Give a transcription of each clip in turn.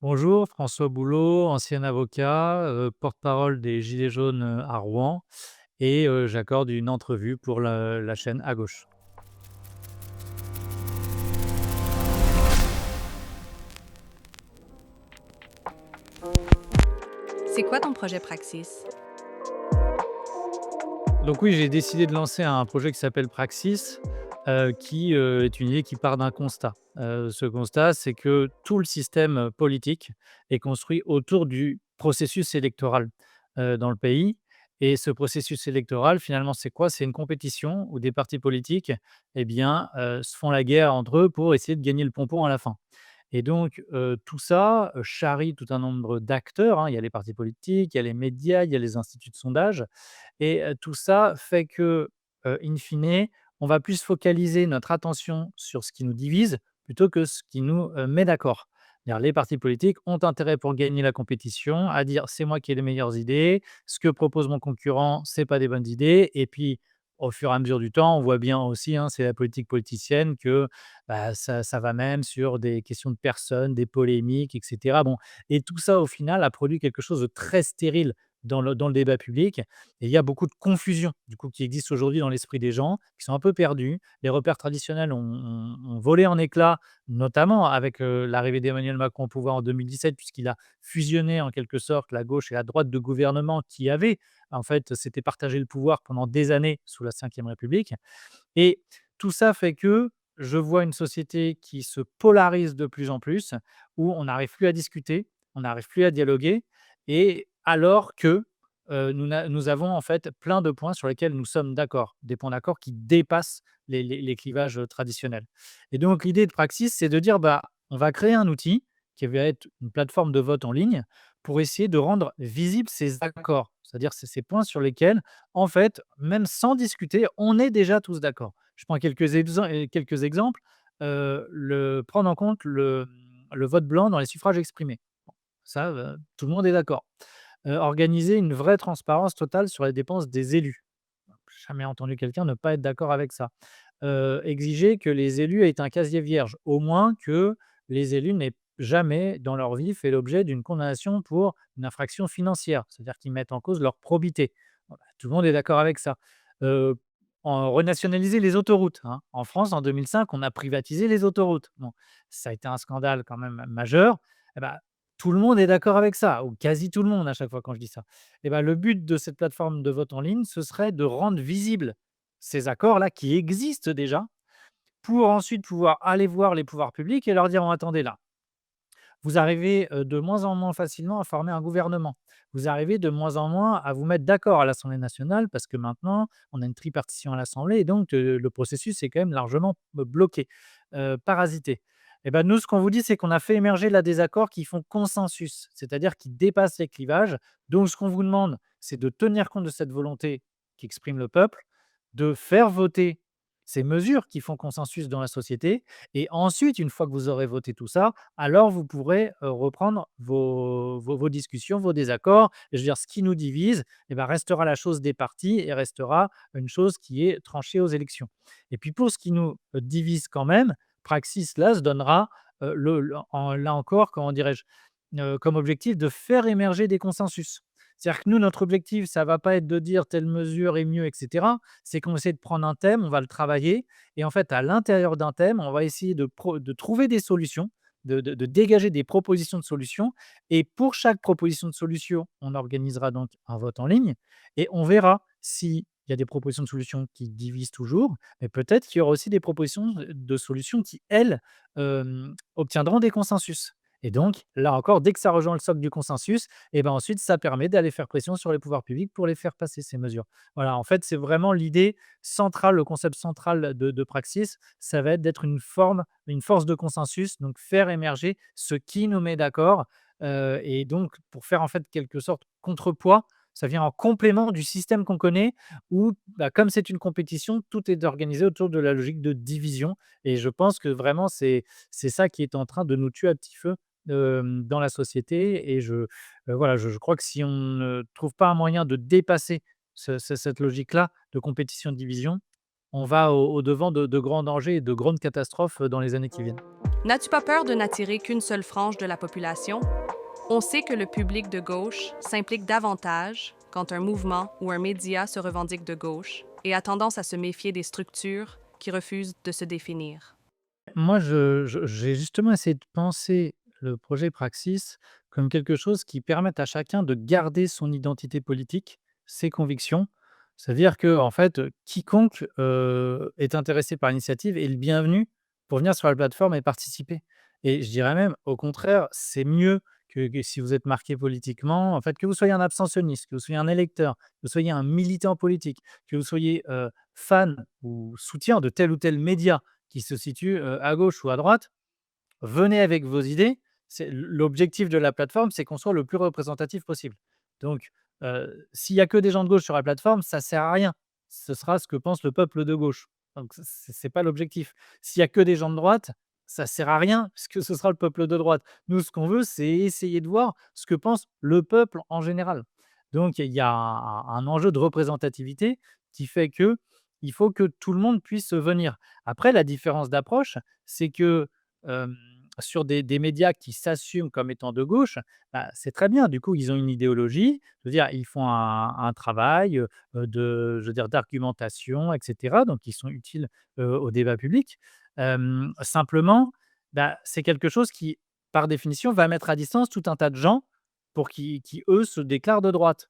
Bonjour, François Boulot, ancien avocat, porte-parole des Gilets jaunes, à Rouen et j'accorde une entrevue pour la chaîne À Gauche. C'est quoi ton projet Praxis? Donc oui, j'ai décidé de lancer un projet qui s'appelle Praxis, qui, est une idée qui part d'un constat. Ce constat, c'est que tout le système, politique est construit autour du processus électoral, dans le pays et ce processus électoral, finalement, c'est quoi? C'est une compétition où des partis politiques, eh bien, se font la guerre entre eux pour essayer de gagner le pompon à la fin. Et donc, tout ça, charrie tout un nombre d'acteurs, hein. Il y a les partis politiques, il y a les médias, il y a les instituts de sondage et tout ça fait que, in fine, on va plus focaliser notre attention sur ce qui nous divise plutôt que ce qui nous, met d'accord. C'est-à-dire les partis politiques ont intérêt pour gagner la compétition à dire: «C'est moi qui ai les meilleures idées, ce que propose mon concurrent, c'est pas des bonnes idées» et puis, au fur et à mesure du temps, on voit bien aussi, hein, c'est la politique politicienne que, bah, ça va même sur des questions de personnes, des polémiques et cetera. Bon et tout ça, au final, a produit quelque chose de très stérile dans le débat public et il y a beaucoup de confusion, du coup, qui existe aujourd'hui dans l'esprit des gens, qui sont un peu perdus. Les repères traditionnels ont volé en éclats, notamment avec, l'arrivée d'Emmanuel Macron au pouvoir en 2017 puisqu'il a fusionné, en quelque sorte, la gauche et la droite de gouvernement qui avaient, en fait, s'étaient partagé le pouvoir pendant des années sous la Ve République et tout ça fait que je vois une société qui se polarise de plus en plus, où on n'arrive plus à discuter, on n'arrive plus à dialoguer et alors que, nous avons en fait plein de points sur lesquels nous sommes d'accord. Des points d'accord qui dépassent les clivages, traditionnels et donc l'idée de Praxis, c'est de dire: «Bah, on va créer un outil qui va être une plateforme de vote en ligne pour essayer de rendre visibles ces accords». C'est-à-dire ces points sur lesquels en fait, même sans discuter, on est déjà tous d'accord. Je prends quelques exemples, prendre en compte le vote blanc dans les suffrages exprimés. Ça, tout le monde est d'accord. Organiser une vraie transparence totale sur les dépenses des élus. J'ai jamais entendu quelqu'un ne pas être d'accord avec ça. Exiger que les élus aient un casier vierge, au moins que les élus n'aient jamais dans leur vie fait l'objet d'une condamnation pour une infraction financière, c'est-à-dire qu'ils mettent en cause leur probité. Bon, bah, tout le monde est d'accord avec ça. Heu, Renationaliser les autoroutes, hein. En France, en 2005, on a privatisé les autoroutes. Bon, ça a été un scandale quand même majeur. Et bah, tout le monde est d'accord avec ça, ou quasi tout le monde à chaque fois quand je dis ça. Et bah, le but de cette plateforme de vote en ligne, ce serait de rendre visibles ces accords-là qui existent déjà, pour ensuite pouvoir aller voir les pouvoirs publics et leur dire: «Oh, attendez là, vous arrivez, de moins en moins facilement à former un gouvernement. Vous arrivez de moins en moins à vous mettre d'accord à l'Assemblée nationale parce que maintenant on a une tripartition à l'Assemblée et donc le processus est quand même largement bloqué, parasité». Et ben nous, ce qu'on vous dit, c'est qu'on a fait émerger là des accords qui font consensus, c'est-à-dire qui dépassent les clivages. Donc ce qu'on vous demande, c'est de tenir compte de cette volonté qu'exprime le peuple, de faire voter ces mesures qui font consensus dans la société et ensuite, une fois que vous aurez voté tout ça, alors vous pourrez, reprendre vos discussions, vos désaccords. Et je veux dire, ce qui nous divise et ben, restera la chose des partis et restera une chose qui est tranchée aux élections. Et puis pour ce qui nous, divise quand même, Praxis, là, se donnera, là encore, comment dirais-je? Comme objectif de faire émerger des consensus. C'est-à-dire que nous, notre objectif, ça va pas être de dire telle mesure est mieux et cetera. C'est qu'on essaie de prendre un thème, on va le travailler et en fait, à l'intérieur d'un thème, on va essayer de trouver des solutions, de dégager des propositions de solutions et pour chaque proposition de solution, on organisera donc un vote en ligne et on verra s'il y a des propositions de solutions qui divisent toujours, mais peut-être qu'il y aura aussi des propositions de solutions qui, elles, obtiendront des consensus et donc là encore, dès que ça rejoint le socle du consensus et ben, ensuite ça permet d'aller faire pression sur les pouvoirs publics pour les faire passer ces mesures. Voilà, en fait, c'est vraiment l'idée centrale, le concept central de Praxis, ça va être d'être une force de consensus, donc faire émerger ce qui nous met d'accord, et donc pour faire en fait quelque sorte contrepoids, ça vient en complément du système qu'on connaît où, bah, comme c'est une compétition, tout est organisé autour de la logique de division et je pense que vraiment c'est ça qui est en train de nous tuer à petit feu, dans la société et voilà, je crois que si on ne trouve pas un moyen de dépasser cette logique-là de compétition de division, on va au devant de grands dangers et de grandes catastrophes, dans les années qui viennent. N'as-tu pas peur de n'attirer qu'une seule frange de la population? On sait que le public de gauche s'implique davantage quand un mouvement ou un média se revendique de gauche et a tendance à se méfier des structures qui refusent de se définir. Moi, j'ai justement essayé de penser le projet Praxis comme quelque chose qui permette à chacun de garder son identité politique, ses convictions. C'est-à-dire que en fait, quiconque, est intéressé par l'initiative est le bienvenu pour venir sur la plateforme et participer. Et je dirais même, au contraire, c'est mieux que si vous êtes marqué politiquement, en fait, que vous soyez un abstentionniste, que vous soyez un électeur, que vous soyez un militant politique, que vous soyez, fan ou soutien de tel ou tel média qui se situe, à gauche ou à droite, venez avec vos idées. C'est l'objectif de la plateforme, c'est qu'on soit le plus représentatif possible. Donc, s'il y a que des gens de gauche sur la plateforme, ça sert à rien. Ce sera ce que pense le peuple de gauche. Donc c'est pas l'objectif. S'il y a que des gens de droite, ça sert à rien puisque ce sera le peuple de droite. Nous, ce qu'on veut, c'est essayer de voir ce que pense le peuple en général. Donc il y a un enjeu de représentativité qui fait que il faut que tout le monde puisse venir. Après la différence d'approche, c'est que, hem, sur des médias qui s'assument comme étant de gauche, bah, c'est très bien. Du coup, ils ont une idéologie, je veux dire, ils font un travail, de je veux dire, d'argumentation et cetera, donc ils sont utiles, au débat public. Simplement, bah, c'est quelque chose qui, par définition, va mettre à distance tout un tas de gens pour qui eux, se déclarent de droite.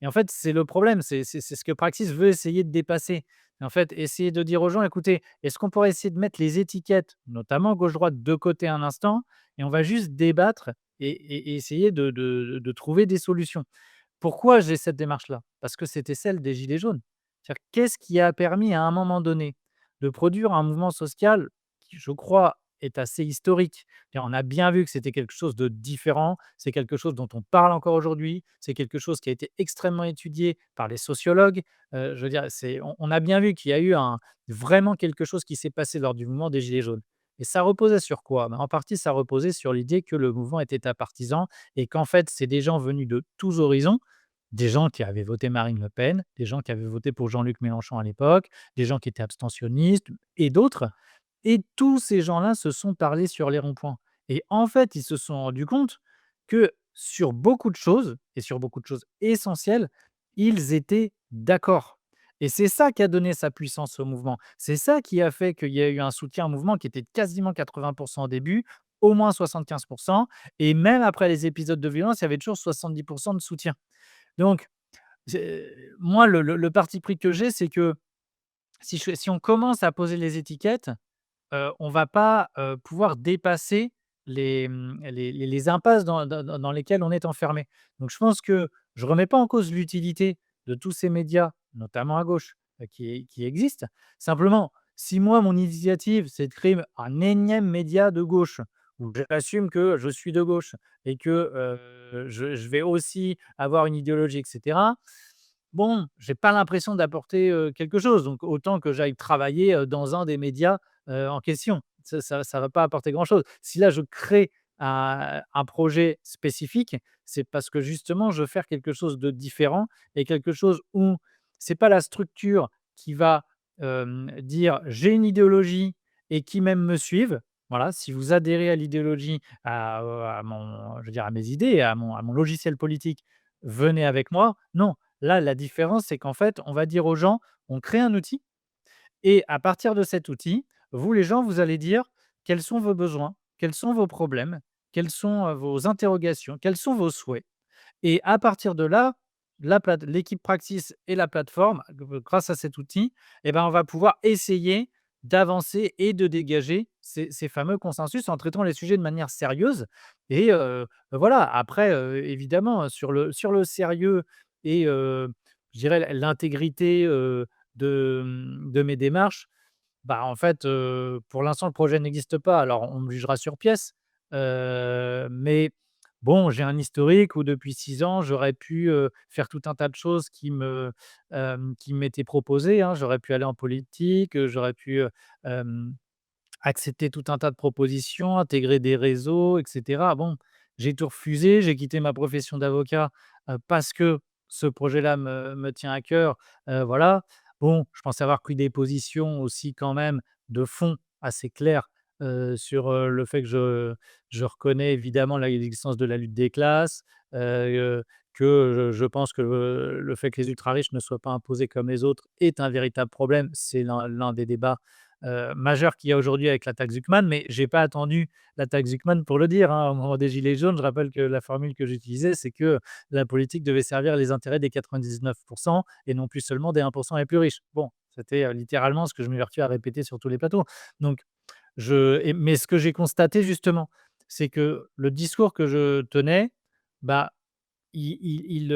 Et en fait, c'est le problème, c'est ce que Praxis veut essayer de dépasser. En fait, essayer de dire aux gens: «Écoutez, est-ce qu'on pourrait essayer de mettre les étiquettes, notamment gauche-droite, de côté un instant et on va juste débattre et essayer de trouver des solutions». Pourquoi j'ai cette démarche-là? Parce que c'était celle des gilets jaunes. C'est-à-dire, qu'est-ce qui a permis à un moment donné de produire un mouvement social qui, je crois, est assez historique? C'est-à-dire, on a bien vu que c'était quelque chose de différent, c'est quelque chose dont on parle encore aujourd'hui, c'est quelque chose qui a été extrêmement étudié par les sociologues. Je veux dire, on a bien vu qu'il y a eu vraiment quelque chose qui s'est passé lors du mouvement des gilets jaunes et ça reposait sur quoi? En partie, ça reposait sur l'idée que le mouvement était apartisan et qu'en fait, c'est des gens venus de tous horizons, des gens qui avaient voté Marine Le Pen, des gens qui avaient voté pour Jean-Luc Mélenchon à l'époque, des gens qui étaient abstentionnistes et d'autres. Et tous ces gens-là se sont parlé sur les ronds-points. Et en fait, ils se sont rendus compte que sur beaucoup de choses, et sur beaucoup de choses essentielles, ils étaient d'accord. Et c'est ça qui a donné sa puissance au mouvement. C'est ça qui a fait qu'il y a eu un soutien au mouvement qui était de quasiment 80 au début, au moins 75, et même après les épisodes de violence, il y avait toujours 70 de soutien. Donc, moi, le parti pris que j'ai, c'est que si on commence à poser les étiquettes, on va pas, pouvoir dépasser les impasses dans lesquelles on est enfermé. Donc je pense que je remets pas en cause l'utilité de tous ces médias, notamment à gauche, qui existent. Simplement, si moi, mon initiative, c'est de créer un énième média de gauche, où j'assume que je suis de gauche et que, je vais aussi avoir une idéologie et cetera. Bon, j'ai pas l'impression d'apporter, quelque chose, donc autant que j'aille travailler, dans un des médias, en question. Ça va pas apporter grand-chose. Si là, je crée un projet spécifique, c'est parce que justement, je veux faire quelque chose de différent et quelque chose où c'est pas la structure qui va, dire: «J'ai une idéologie et qui même me suivent». Voilà, si vous adhérez à l'idéologie, à mon je veux dire, à mes idées, à mon logiciel politique, venez avec moi. Non, là, la différence, c'est qu'en fait, on va dire aux gens: «On crée un outil et à partir de cet outil, vous les gens, vous allez dire quels sont vos besoins, quels sont vos problèmes, quelles sont, vos interrogations, quels sont vos souhaits et à partir de là, l'équipe Praxis et la plateforme, grâce à cet outil et ben, on va pouvoir essayer d'avancer et de dégager ces fameux consensus en traitant les sujets de manière sérieuse et voilà. Après, évidemment, sur le sérieux et je dirais l'intégrité, de mes démarches, bah, en fait, pour l'instant, le projet n'existe pas, alors on me jugera sur pièce, mais bon, j'ai un historique où depuis 6 ans, j'aurais pu, faire tout un tas de choses qui m'étaient proposées, hein. J'aurais pu aller en politique, j'aurais pu, hem accepter tout un tas de propositions, intégrer des réseaux et cetera. Bon, j'ai tout refusé, j'ai quitté ma profession d'avocat, parce que ce projet-là me tient à cœur, voilà. Bon, je pensais avoir pris des positions aussi quand même de fond assez claires, sur, le fait que je reconnais évidemment l'existence de la lutte des classes, heu, que je pense que le fait que les ultra riches ne soient pas imposés comme les autres est un véritable problème. C'est l'un des débats, majeurs qu'il y a aujourd'hui avec la taxe Zuckman, mais j'ai pas attendu la taxe Zuckman pour le dire, hein. Au moment des gilets jaunes, je rappelle que la formule que j'utilisais, c'est que la politique devait servir les intérêts des 99 et non plus seulement des 1 les plus riches. Bon, c'était, littéralement ce que je m'évertue à répéter sur tous les plateaux. Donc mais ce que j'ai constaté justement, c'est que le discours que je tenais, bah, il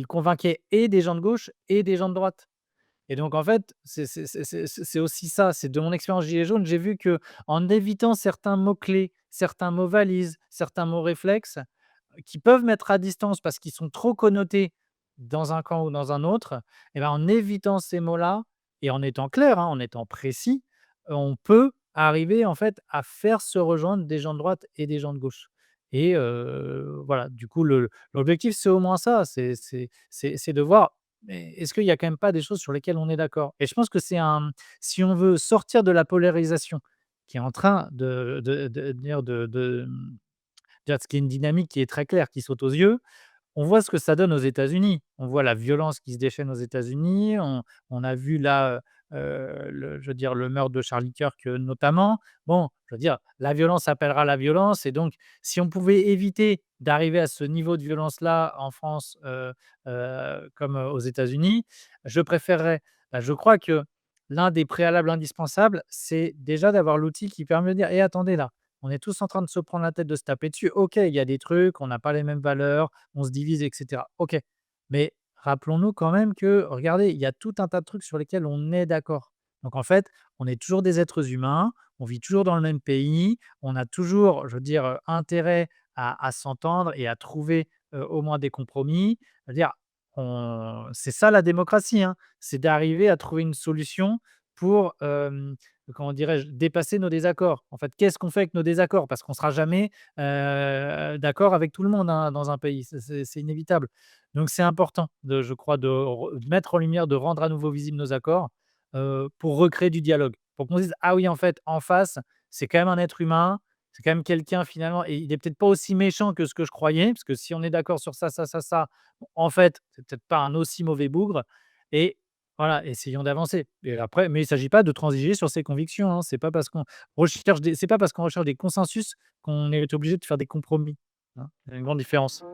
convainquait et des gens de gauche et des gens de droite. Et donc en fait, c'est aussi ça, c'est de mon expérience gilet jaune, j'ai vu que en évitant certains mots clés, certains mots valises, certains mots réflexes, qui peuvent mettre à distance parce qu'ils sont trop connotés dans un camp ou dans un autre, et ben, en évitant ces mots-là et en étant clair, hein, en étant précis, on peut arriver en fait à faire se rejoindre des gens de droite et des gens de gauche. Et voilà, du coup l'objectif c'est au moins ça, c'est de voir, mais est-ce qu'il y a quand même pas des choses sur lesquelles on est d'accord? Et je pense que c'est un si on veut sortir de la polarisation qui est en train de dire déjà, ce qui est une dynamique qui est très claire, qui saute aux yeux. On voit ce que ça donne aux États-Unis. On voit la violence qui se déchaîne aux États-Unis. On a vu là, le je veux dire, le meurtre de Charlie Kirk, notamment. Bon, je veux dire, la violence appellera la violence et donc si on pouvait éviter d'arriver à ce niveau de violence-là en France, comme, aux États-Unis, je préférerais. Bah, je crois que l'un des préalables indispensables, c'est déjà d'avoir l'outil qui permet de dire: «Eh attendez là, on est tous en train de se prendre la tête, de se taper dessus. OK, il y a des trucs, on n'a pas les mêmes valeurs, on se divise et cetera. OK, mais rappelons-nous quand même que, regardez, il y a tout un tas de trucs sur lesquels on est d'accord. Donc en fait, on est toujours des êtres humains, on vit toujours dans le même pays, on a toujours, je veux dire, intérêt à s'entendre et à trouver, au moins des compromis. Je veux dire, on c'est ça la démocratie, hein, c'est d'arriver à trouver une solution pour, comment dirais-je? Dépasser nos désaccords. En fait, qu'est-ce qu'on fait avec nos désaccords? Parce qu'on ne sera jamais, d'accord avec tout le monde, hein, dans un pays, c'est inévitable. Donc c'est important je crois, de mettre en lumière, de rendre à nouveau visibles nos accords, pour recréer du dialogue. Pour qu'on se dise: «Ah oui, en fait, en face, c'est quand même un être humain, c'est quand même quelqu'un finalement et il est peut-être pas aussi méchant que ce que je croyais, parce que si on est d'accord sur ça, ça, ça, ça, en fait, c'est peut-être pas un aussi mauvais bougre» et voilà, essayons d'avancer et après mais il ne s'agit pas de transiger sur ses convictions, hein. C'est pas parce qu'on recherche des consensus qu'on est obligé de faire des compromis, hein. Il y a une grande différence.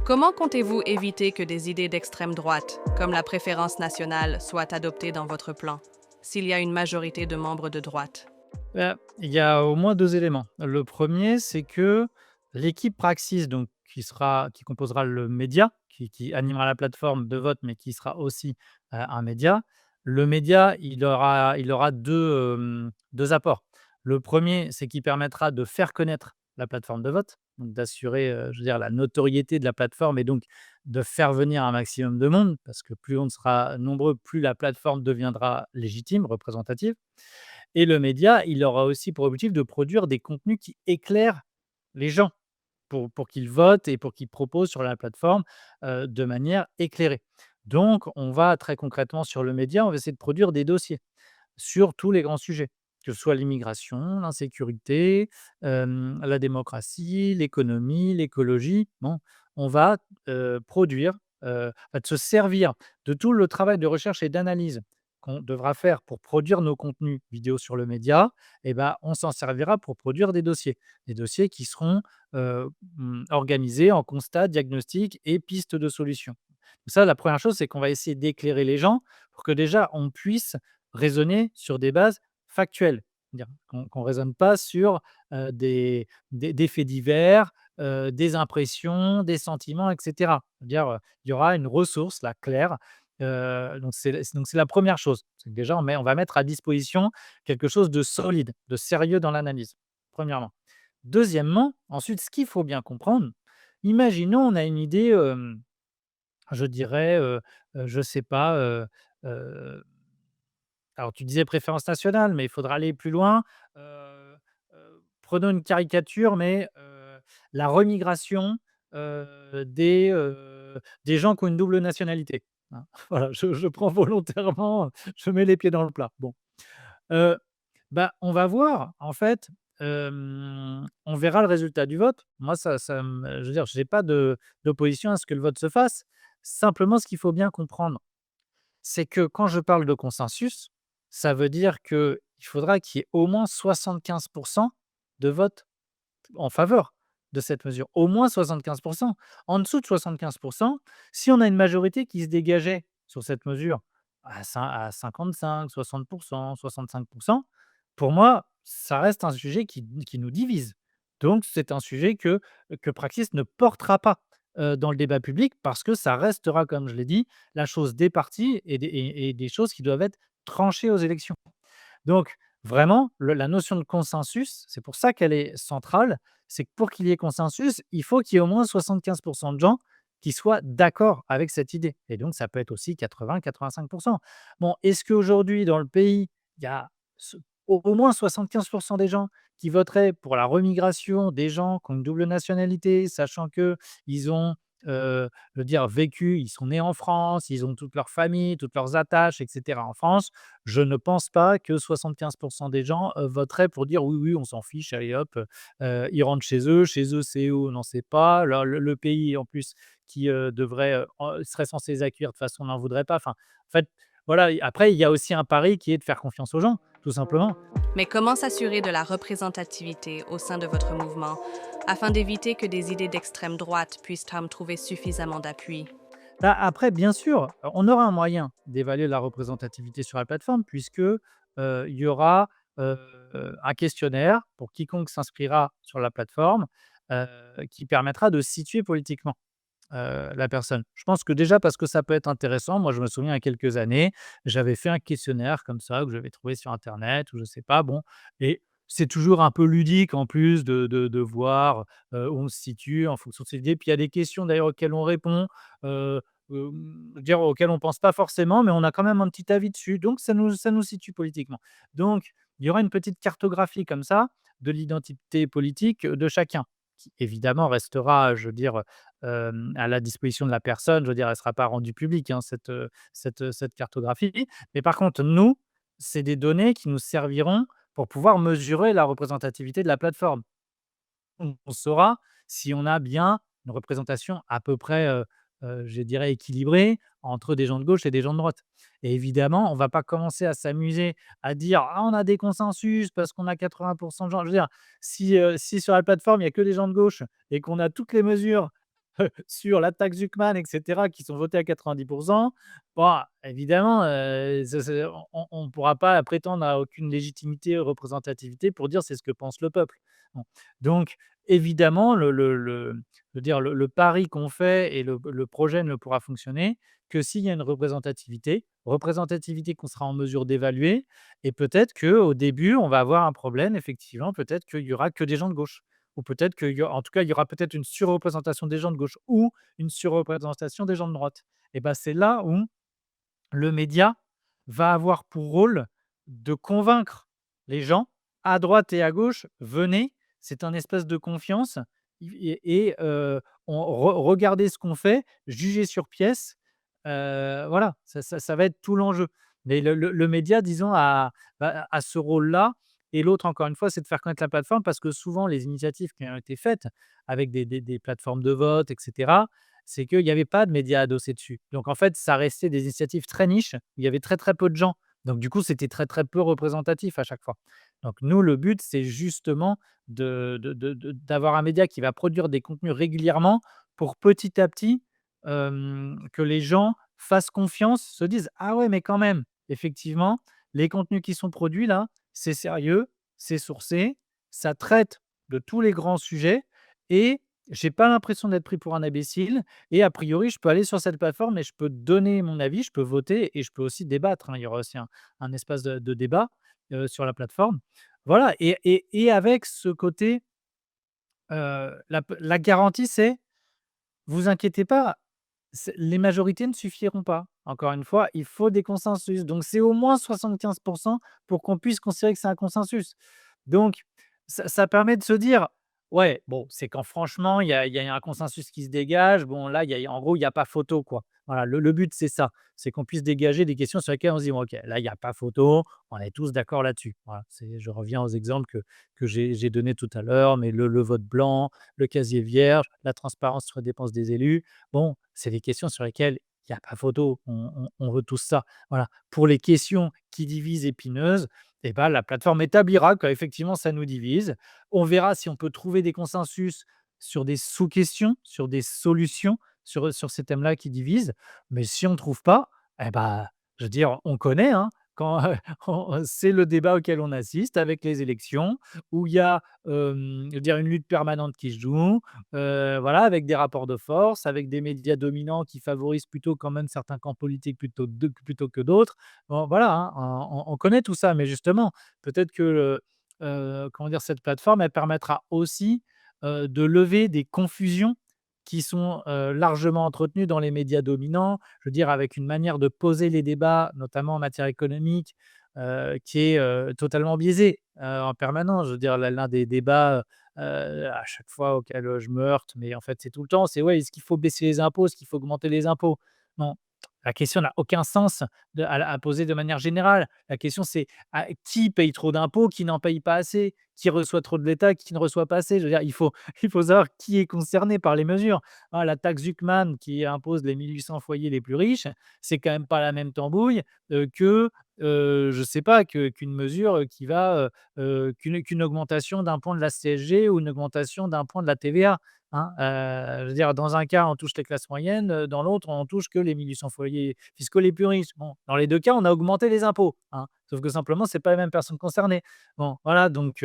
Comment comptez-vous éviter que des idées d'extrême droite, comme la préférence nationale, soient adoptées dans votre plan, s'il y a une majorité de membres de droite? Il y a au moins 2 éléments. Le premier, c'est que l'équipe Praxis, donc qui composera le média, qui animera la plateforme de vote, mais qui sera aussi, un média. Le média, il aura 2 apports. Le premier, c'est qu'il permettra de faire connaître la plateforme de vote, donc d'assurer, je veux dire, la notoriété de la plateforme et donc de faire venir un maximum de monde, parce que plus on sera nombreux, plus la plateforme deviendra légitime, représentative. Et le média, il aura aussi pour objectif de produire des contenus qui éclairent les gens pour qu'ils votent et pour qu'ils proposent sur la plateforme, de manière éclairée. Donc on va très concrètement sur le média, on va essayer de produire des dossiers sur tous les grands sujets, que ce soit l'immigration, l'insécurité, la démocratie, l'économie, l'écologie. Bon, on va, produire, en fait, se servir de tout le travail de recherche et d'analyse qu'on devra faire pour produire nos contenus vidéo sur le média et ben, on s'en servira pour produire des dossiers. Des dossiers qui seront, organisés en constats, diagnostics et pistes de solutions. Ça, la première chose, c'est qu'on va essayer d'éclairer les gens pour que déjà on puisse raisonner sur des bases factuelles. Dire qu'on raisonne pas sur, des faits divers, des impressions, des sentiments et cetera. Dire, il y aura une ressource là, claire, donc c'est la première chose. C'est que déjà on va mettre à disposition quelque chose de solide, de sérieux dans l'analyse, premièrement. Deuxièmement, ensuite, ce qu'il faut bien comprendre, imaginons on a une idée, je dirais, je sais pas, alors tu disais préférence nationale, mais il faudra aller plus loin. Prenons une caricature, mais la remigration, des gens qui ont une double nationalité, hein. Voilà, je prends volontairement, je mets les pieds dans le plat. Bon, heu Bah, on va voir. En fait, on verra le résultat du vote. Moi, ça me je veux dire, j'ai pas d'opposition à ce que le vote se fasse. Simplement, ce qu'il faut bien comprendre, c'est que quand je parle de consensus, ça veut dire qu'il faudra qu'il y ait au moins 75 de vote en faveur de cette mesure. Au moins 75. En dessous de 75, si on a une majorité qui se dégageait sur cette mesure à 55, 60, 65, pour moi, ça reste un sujet qui nous divise. Donc c'est un sujet que Praxis ne portera pas, dans le débat public parce que ça restera, comme je l'ai dit, la chose des partis et des choses qui doivent être tranchées aux élections. Donc vraiment, la notion de consensus, c'est pour ça qu'elle est centrale, c'est que pour qu'il y ait consensus, il faut qu'il y ait au moins 75 de gens qui soient d'accord avec cette idée et donc ça peut être aussi 80-85. Bon, est-ce qu'aujourd'hui dans le pays, il y a ce au moins 75 des gens qui voteraient pour la remigration des gens qui ont une double nationalité, sachant qu'ils ont, je veux dire vécu, ils sont nés en France, ils ont toute leur famille, toutes leurs attaches et cetera en France? Je ne pense pas que 75 des gens, voteraient pour dire: «Oui, oui, on s'en fiche, allez hop», ils rentrent chez eux, c'est où? On n'en sait pas. Le pays en plus qui, devrait, serait censé les accueillir de toute façon, n'en voudrait pas. Enfin, en fait, voilà, après il y a aussi un pari qui est de faire confiance aux gens, tout simplement. Mais comment s'assurer de la représentativité au sein de votre mouvement afin d'éviter que des idées d'extrême droite puissent trouver suffisamment d'appui? Bah, après, bien sûr, on aura un moyen d'évaluer la représentativité sur la plateforme puisque, il y aura, heu, un questionnaire pour quiconque s'inscrira sur la plateforme, heu, qui permettra de situer politiquement, la personne. Je pense que déjà parce que ça peut être intéressant. Moi, je me souviens il y a quelques années, j'avais fait un questionnaire comme ça que j'avais trouvé sur internet ou je sais pas, bon et c'est toujours un peu ludique en plus de voir, où on se situe en fonction de ses idées. Puis il y a des questions d'ailleurs auxquelles on répond, je veux dire auxquelles on pense pas forcément, mais on a quand même un petit avis dessus, donc ça nous situe politiquement. Donc il y aura une petite cartographie comme ça de l'identité politique de chacun, qui évidemment restera, je veux dire, à la disposition de la personne. Je veux dire, elle ne sera pas rendue publique, hein, cette cartographie. Mais par contre, nous, c'est des données qui nous serviront pour pouvoir mesurer la représentativité de la plateforme. On saura si on a bien une représentation à peu près, je dirais équilibrée entre des gens de gauche et des gens de droite. Et évidemment, on ne va pas commencer à s'amuser à dire: «Ah, on a des consensus parce qu'on a 80 de gens». Je veux dire, si sur la plateforme, il y a que des gens de gauche et qu'on a toutes les mesures sur la taxe Zuckman et cetera qui sont votées à 90, bon, évidemment, on ne pourra pas prétendre à aucune légitimité, représentativité pour dire: «C'est ce que pense le peuple». Bon, donc évidemment, je veux dire le pari qu'on fait et le projet ne pourra fonctionner que s'il y a une représentativité qu'on sera en mesure d'évaluer et peut-être qu'au début, on va avoir un problème effectivement, peut-être qu'il y aura que des gens de gauche ou peut-être qu'il y aura en tout cas, il y aura peut-être une surreprésentation des gens de gauche ou une surreprésentation des gens de droite et ben, c'est là où le média va avoir pour rôle de convaincre les gens à droite et à gauche: «Venez, c'est un espace de confiance on regardez ce qu'on fait, jugez sur pièce». Voilà, ça va être tout l'enjeu. Mais le média disons a ce rôle-là et l'autre encore une fois, c'est de faire connaître la plateforme parce que souvent les initiatives qui ont été faites avec des plateformes de vote et cetera, c'est qu'il y avait pas de médias adossés dessus. Donc en fait, ça restait des initiatives très niches, où il y avait très, très peu de gens. Donc du coup, c'était très, très peu représentatif à chaque fois. Donc nous, le but, c'est justement d'avoir un média qui va produire des contenus régulièrement pour petit à petit, que les gens fassent confiance, se disent: «Ah ouais, mais quand même, effectivement, les contenus qui sont produits là, c'est sérieux, c'est sourcé, ça traite de tous les grands sujets et j'ai pas l'impression d'être pris pour un imbécile et a priori, je peux aller sur cette plateforme et je peux donner mon avis, je peux voter et je peux aussi débattre», hein. Il y aura aussi un espace de débat, sur la plateforme. Voilà et avec ce côté, la garantie, c'est: «Vous inquiétez pas, les majorités ne suffiront pas. Encore une fois, il faut des consensus. Donc c'est au moins 75 pour qu'on puisse considérer que c'est un consensus. Donc ça permet de se dire: «Ouais, bon, c'est quand franchement il y a un consensus qui se dégage. Bon là, il y a en gros, il y a pas photo, quoi». Voilà, le but, c'est ça, c'est qu'on puisse dégager des questions sur lesquelles on se dit: «Bon, OK, là, il y a pas photo, on est tous d'accord là-dessus». Voilà, je reviens aux exemples que j'ai donnés tout à l'heure, mais le vote blanc, le casier vierge, la transparence sur les dépenses des élus. Bon, c'est des questions sur lesquelles il y a pas photo, on veut tous ça. Voilà. Pour les questions qui divisent épineuses, et ben, la plateforme établira qu'effectivement ça nous divise. On verra si on peut trouver des consensus sur des sous-questions, sur des solutions, sur ces thèmes-là qui divisent. Mais si on ne trouve pas, eh ben, je veux dire, on connaît, hein, quand, c'est le débat auquel on assiste avec les élections où il y a, je veux dire, une lutte permanente qui se joue, voilà, avec des rapports de force, avec des médias dominants qui favorisent plutôt quand même certains camps politiques plutôt que d'autres. Bon, voilà, hein, on connaît tout ça, mais justement, peut-être que, comment dire? Cette plateforme, elle permettra aussi, de lever des confusions qui sont, largement entretenues dans les médias dominants. Je veux dire, avec une manière de poser les débats, notamment en matière économique, qui est, totalement biaisée, en permanence. Je veux dire, l'un des débats, à chaque fois auquel, je me heurte, mais en fait, c'est tout le temps, c'est: «Ouais, est-ce qu'il faut baisser les impôts? Est-ce qu'il faut augmenter les impôts?» Non, la question n'a aucun sens à poser de manière générale. La question, c'est: qui paye trop d'impôts, qui n'en paye pas assez? Qui reçoit trop de l'État, qui ne reçoit pas assez? Je veux dire, il faut savoir qui est concerné par les mesures. Ah, la taxe Zuckman qui impose les 1 800 foyers les plus riches, c'est quand même pas la même tambouille, que, je sais pas, qu'une mesure, qui va, qu'une augmentation d'un point de la CSG ou une augmentation d'un point de la TVA, hein. Je veux dire, dans un cas, on touche les classes moyennes, dans l'autre, on touche que les 1 800 foyers fiscaux les plus riches. Bon, dans les 2 cas, on a augmenté les impôts, hein, sauf que simplement, c'est pas les mêmes personnes concernées. Bon, voilà, donc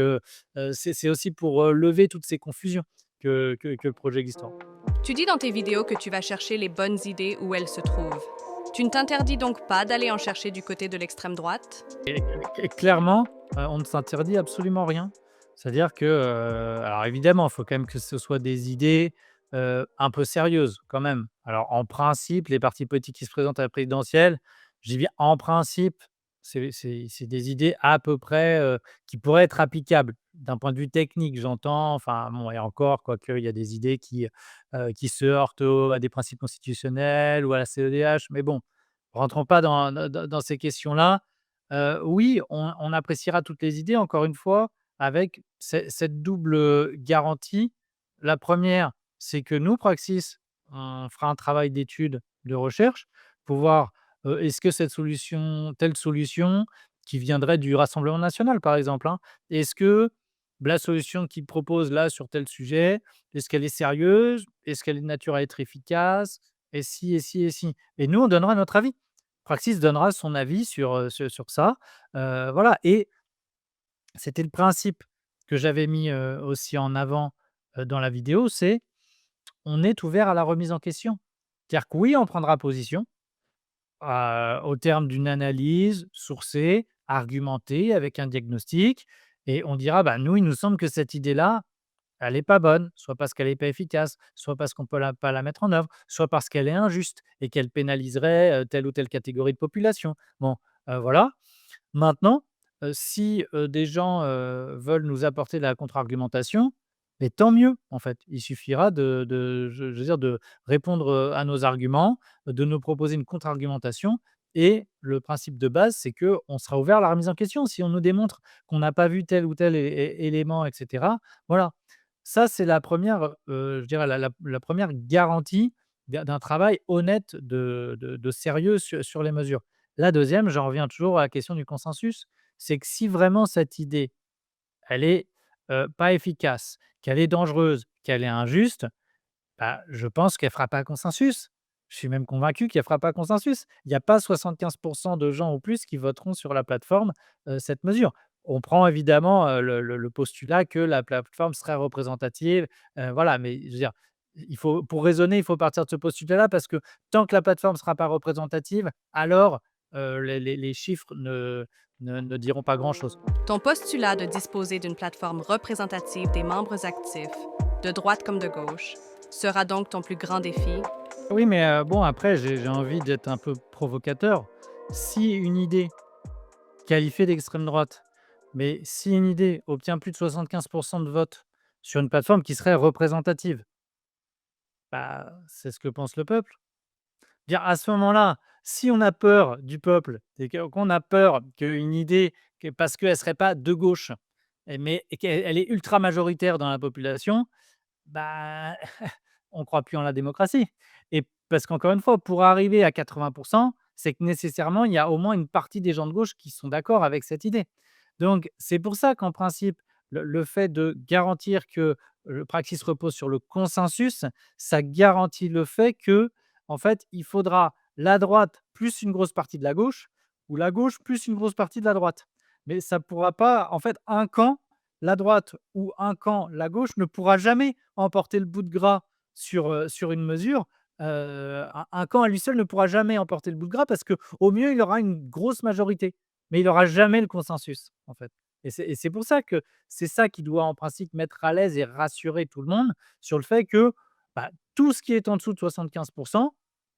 c'est aussi pour, lever toutes ces confusions que le projet existe. Tu dis dans tes vidéos que tu vas chercher les bonnes idées où elles se trouvent. Tu ne t'interdis donc pas d'aller en chercher du côté de l'extrême droite? Et clairement, on ne s'interdit absolument rien. C'est-à-dire que, alors évidemment, il faut quand même que ce soit des idées, un peu sérieuses quand même. Alors en principe, les partis politiques qui se présentent à la présidentielle, je dis bien en principe, c'est des idées à peu près, qui pourraient être applicables. D'un point de vue technique, j'entends, enfin bon, et encore, quoique il y a des idées qui se heurtent à des principes constitutionnels ou à la CEDH, mais bon, rentrons pas dans ces questions-là. Oui, on appréciera toutes les idées, encore une fois, avec cette double, garantie. La première, c'est que nous, Praxis, on fera un travail d'étude, de recherche pour voir, est-ce que cette solution telle solution qui viendrait du Rassemblement national, par exemple, hein, est-ce que la solution qu'il propose là, sur tel sujet, est-ce qu'elle est sérieuse? Est-ce qu'elle est de nature à être efficace? Et si, et si, et si? Et nous, on donnera notre avis. Praxis donnera son avis sur ça, voilà, et c'était le principe que j'avais mis, aussi en avant, dans la vidéo, c'est: on est ouvert à la remise en question. C'est-à-dire que oui, on prendra position, au terme d'une analyse sourcée, argumentée, avec un diagnostic, et on dira: «Bah, nous, il nous semble que cette idée-là, elle est pas bonne», soit parce qu'elle est pas efficace, soit parce qu'on peut pas la mettre en œuvre, soit parce qu'elle est injuste et qu'elle pénaliserait, telle ou telle catégorie de population. Bon, voilà. Maintenant, si, des gens, veulent nous apporter de la contre-argumentation, mais tant mieux, en fait. Il suffira je veux dire, de répondre, à nos arguments, de nous proposer une contre-argumentation, et le principe de base, c'est que on sera ouvert à la remise en question. Si on nous démontre qu'on n'a pas vu tel ou tel élément, et cetera, voilà. Ça, c'est la première, je dirais la 1re garantie d'un travail honnête de sérieux sur les mesures. La deuxième, j'en reviens toujours à la question du consensus, c'est que si vraiment cette idée, elle est, pas efficace, qu'elle est dangereuse, qu'elle est injuste, bah, je pense qu'elle fera pas consensus. Je suis même convaincu qu'elle fera pas consensus. Il y a pas 75 de gens ou plus qui voteront sur la plateforme, cette mesure. On prend évidemment, le postulat que la plateforme serait représentative, voilà, mais je veux dire, il faut pour raisonner, il faut partir de ce postulat-là, parce que tant que la plateforme ne sera pas représentative, alors, les chiffres ne diront pas grand-chose. Ton postulat de disposer d'une plateforme représentative des membres actifs, de droite comme de gauche, sera donc ton plus grand défi. Oui, mais bon, après, j'ai envie d'être un peu provocateur. Si une idée qualifiée d'extrême droite, mais si une idée obtient plus de 75 de votes sur une plateforme qui serait représentative, bah, c'est ce que pense le peuple. Dire à ce moment-là, si on a peur du peuple et qu'on a peur qu'une idée, que parce qu'elle ne serait pas de gauche, et qu'elle est ultra majoritaire dans la population, bah, on ne croit plus en la démocratie. Et parce qu'encore une fois, pour arriver à 80, c'est que nécessairement, il y a au moins une partie des gens de gauche qui sont d'accord avec cette idée. Donc c'est pour ça qu'en principe, le fait de garantir que le Praxis repose sur le consensus, ça garantit le fait que, en fait, il faudra la droite plus une grosse partie de la gauche ou la gauche plus une grosse partie de la droite. Mais ça pourra pas en fait, un camp, la droite ou un camp, la gauche, ne pourra jamais emporter le bout de gras sur une mesure. Un camp à lui seul ne pourra jamais emporter le bout de gras parce qu'au mieux, il aura une grosse majorité, mais il aura jamais le consensus, en fait. Et c'est pour ça que c'est ça qui doit, en principe, mettre à l'aise et rassurer tout le monde sur le fait que, bah, tout ce qui est en dessous de 75,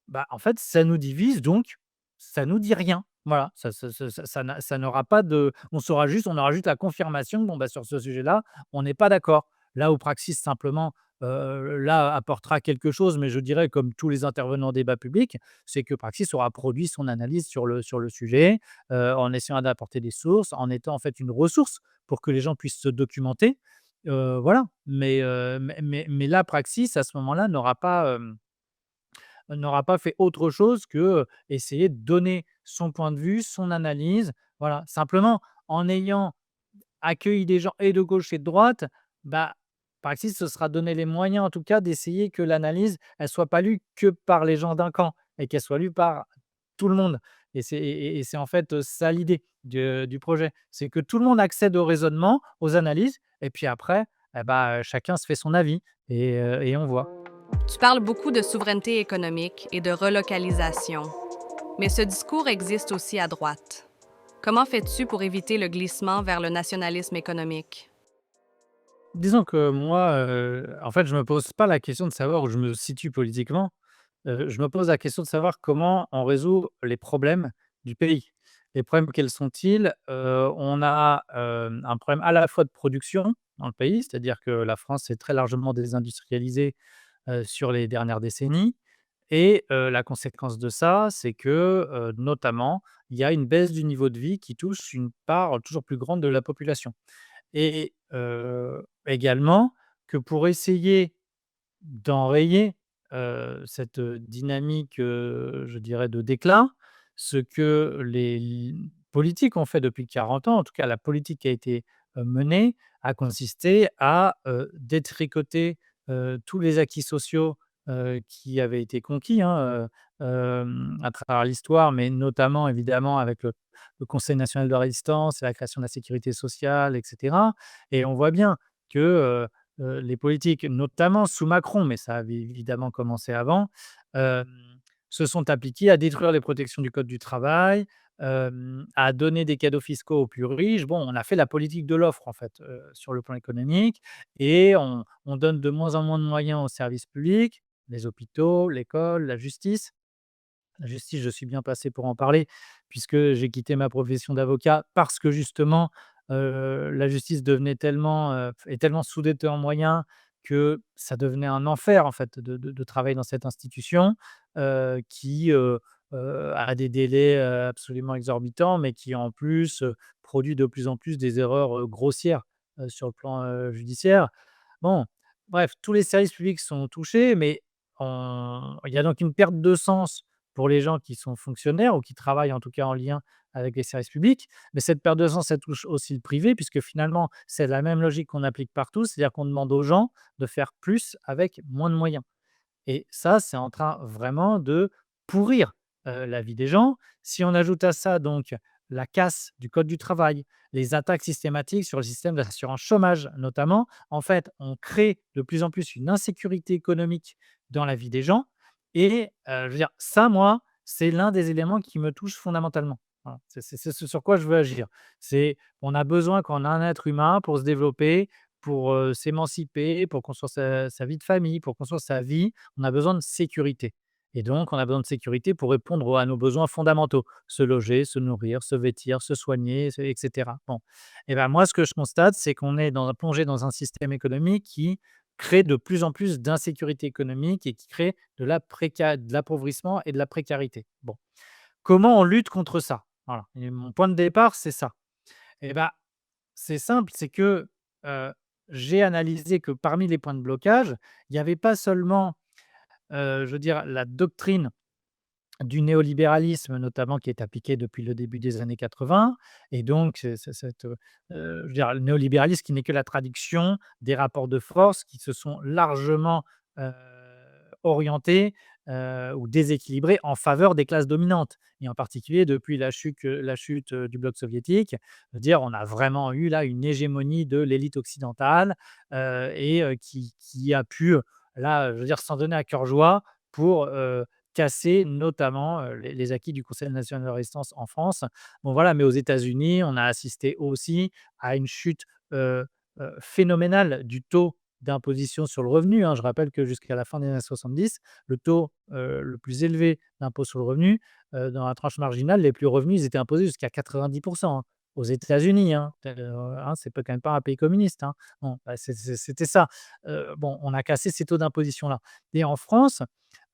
bah, en fait, ça nous divise, donc ça nous dit rien. Voilà, ça n'aura pas de, on aura juste la confirmation, bon, bah, sur ce sujet-là, on n'est pas d'accord. Là où Praxis simplement, là, apportera quelque chose, mais je dirais comme tous les intervenants en débat public, c'est que Praxis aura produit son analyse sur le sujet, en essayant d'apporter des sources, en étant en fait une ressource pour que les gens puissent se documenter, voilà. Mais là, Praxis, à ce moment-là, n'aura pas fait autre chose que, essayer de donner son point de vue, son analyse, voilà. Simplement, en ayant accueilli des gens et de gauche et de droite, bah, Praxis se sera donné les moyens, en tout cas, d'essayer que l'analyse, elle soit pas lue que par les gens d'un camp et qu'elle soit lue par tout le monde. Et c'est en fait, ça l'idée du projet. C'est que tout le monde accède au raisonnement, aux analyses et puis après, eh bah, chacun se fait son avis et on voit. Tu parles beaucoup de souveraineté économique et de relocalisation, mais ce discours existe aussi à droite. Comment fais-tu pour éviter le glissement vers le nationalisme économique? Disons que moi, en fait, je me pose pas la question de savoir où je me situe politiquement. Je me pose la question de savoir comment on résout les problèmes du pays. Les problèmes, quels sont-ils? On a, un problème à la fois de production dans le pays, c'est-à-dire que la France s'est très largement désindustrialisée, sur les dernières décennies et la conséquence de ça, c'est que, notamment, il y a une baisse du niveau de vie qui touche une part toujours plus grande de la population. Et également que pour essayer d'enrayer, cette, dynamique, je dirais de déclin, ce que les politiques ont fait depuis 40 ans, en tout cas la politique qui a été, menée, a consisté à, détricoter, tous les acquis sociaux, qui avaient été conquis, hein, à travers l'histoire, mais notamment évidemment avec le Conseil national de la résistance et la création de la sécurité sociale et cetera. Et on voit bien que, les politiques, notamment sous Macron, mais ça avait évidemment commencé avant, hem, se sont appliqués à détruire les protections du code du travail, à donner des cadeaux fiscaux aux plus riches. Bon, on a fait la politique de l'offre, en fait, sur le plan économique et on donne de moins en moins de moyens aux services publics, les hôpitaux, l'école, la justice. La justice, je suis bien placé pour en parler, puisque j'ai quitté ma profession d'avocat parce que justement, la justice devenait tellement, est tellement sous-dotée en moyens que ça devenait un enfer en fait de travailler dans cette institution, qui, a des délais, absolument exorbitants, mais qui en plus, produit de plus en plus des erreurs, grossières, sur le plan, judiciaire. Bon, bref, tous les services publics sont touchés, mais il y a donc une perte de sens pour les gens qui sont fonctionnaires ou qui travaillent en tout cas en lien avec les services publics. Mais cette perte de sens, elle touche aussi le privé puisque finalement, c'est la même logique qu'on applique partout, c'est-à-dire qu'on demande aux gens de faire plus avec moins de moyens. Et ça, c'est en train vraiment de pourrir, la vie des gens. Si on ajoute à ça donc la casse du code du travail, les attaques systématiques sur le système d'assurance chômage notamment, en fait, on crée de plus en plus une insécurité économique dans la vie des gens et je veux dire ça, moi, c'est l'un des éléments qui me touche fondamentalement. Voilà, c'est ce sur quoi je veux agir. C'est on a besoin quand on a un être humain pour se développer, pour, s'émanciper, pour construire sa vie de famille, pour construire sa vie, on a besoin de sécurité et donc on a besoin de sécurité pour répondre à nos besoins fondamentaux: se loger, se nourrir, se vêtir, se soigner, et cetera. Bon et ben, moi, ce que je constate, c'est qu'on est plongé dans un système économique qui crée de plus en plus d'insécurité économique et qui crée de l'appauvrissement et de la précarité. Bon, comment on lutte contre ça? Voilà, et mon point de départ, c'est ça. Et bah, c'est simple, c'est que, heu, j'ai analysé que parmi les points de blocage, il n'y avait pas seulement, je veux dire, la doctrine du néolibéralisme notamment qui est appliqué depuis le début des années 80 et donc c'est cette, je veux dire le néolibéralisme qui n'est que la traduction des rapports de force qui se sont largement, heu, orientés, ou déséquilibrés en faveur des classes dominantes et en particulier depuis la chute, du bloc soviétique. Je veux dire, on a vraiment eu là une hégémonie de l'élite occidentale, qui a pu, là, je veux dire, s'en donner à cœur joie pour, casser notamment, les acquis du Conseil national de la résistance en France. Bon voilà, mais aux États-Unis, on a assisté aussi à une chute, phénoménale du taux d'imposition sur le revenu, hein. Je rappelle que jusqu'à la fin des années 70, le taux, le plus élevé d'impôt sur le revenu, dans la tranche marginale, les plus revenus, ils étaient imposés jusqu'à 90, hein, aux États-Unis, hein. Hein, c'est pas quand même pas un pays communiste, hein. Bon, bah, c'était ça. Bon, on a cassé ces taux d'imposition-là et en France,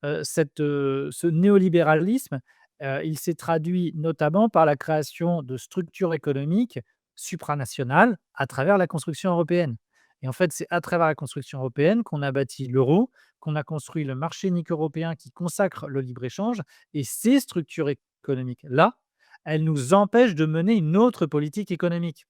ce néolibéralisme, il s'est traduit notamment par la création de structures économiques supranationales à travers la construction européenne et en fait, c'est à travers la construction européenne qu'on a bâti l'euro, qu'on a construit le marché unique européen qui consacre le libre-échange et ces structures économiques-là, elles nous empêchent de mener une autre politique économique.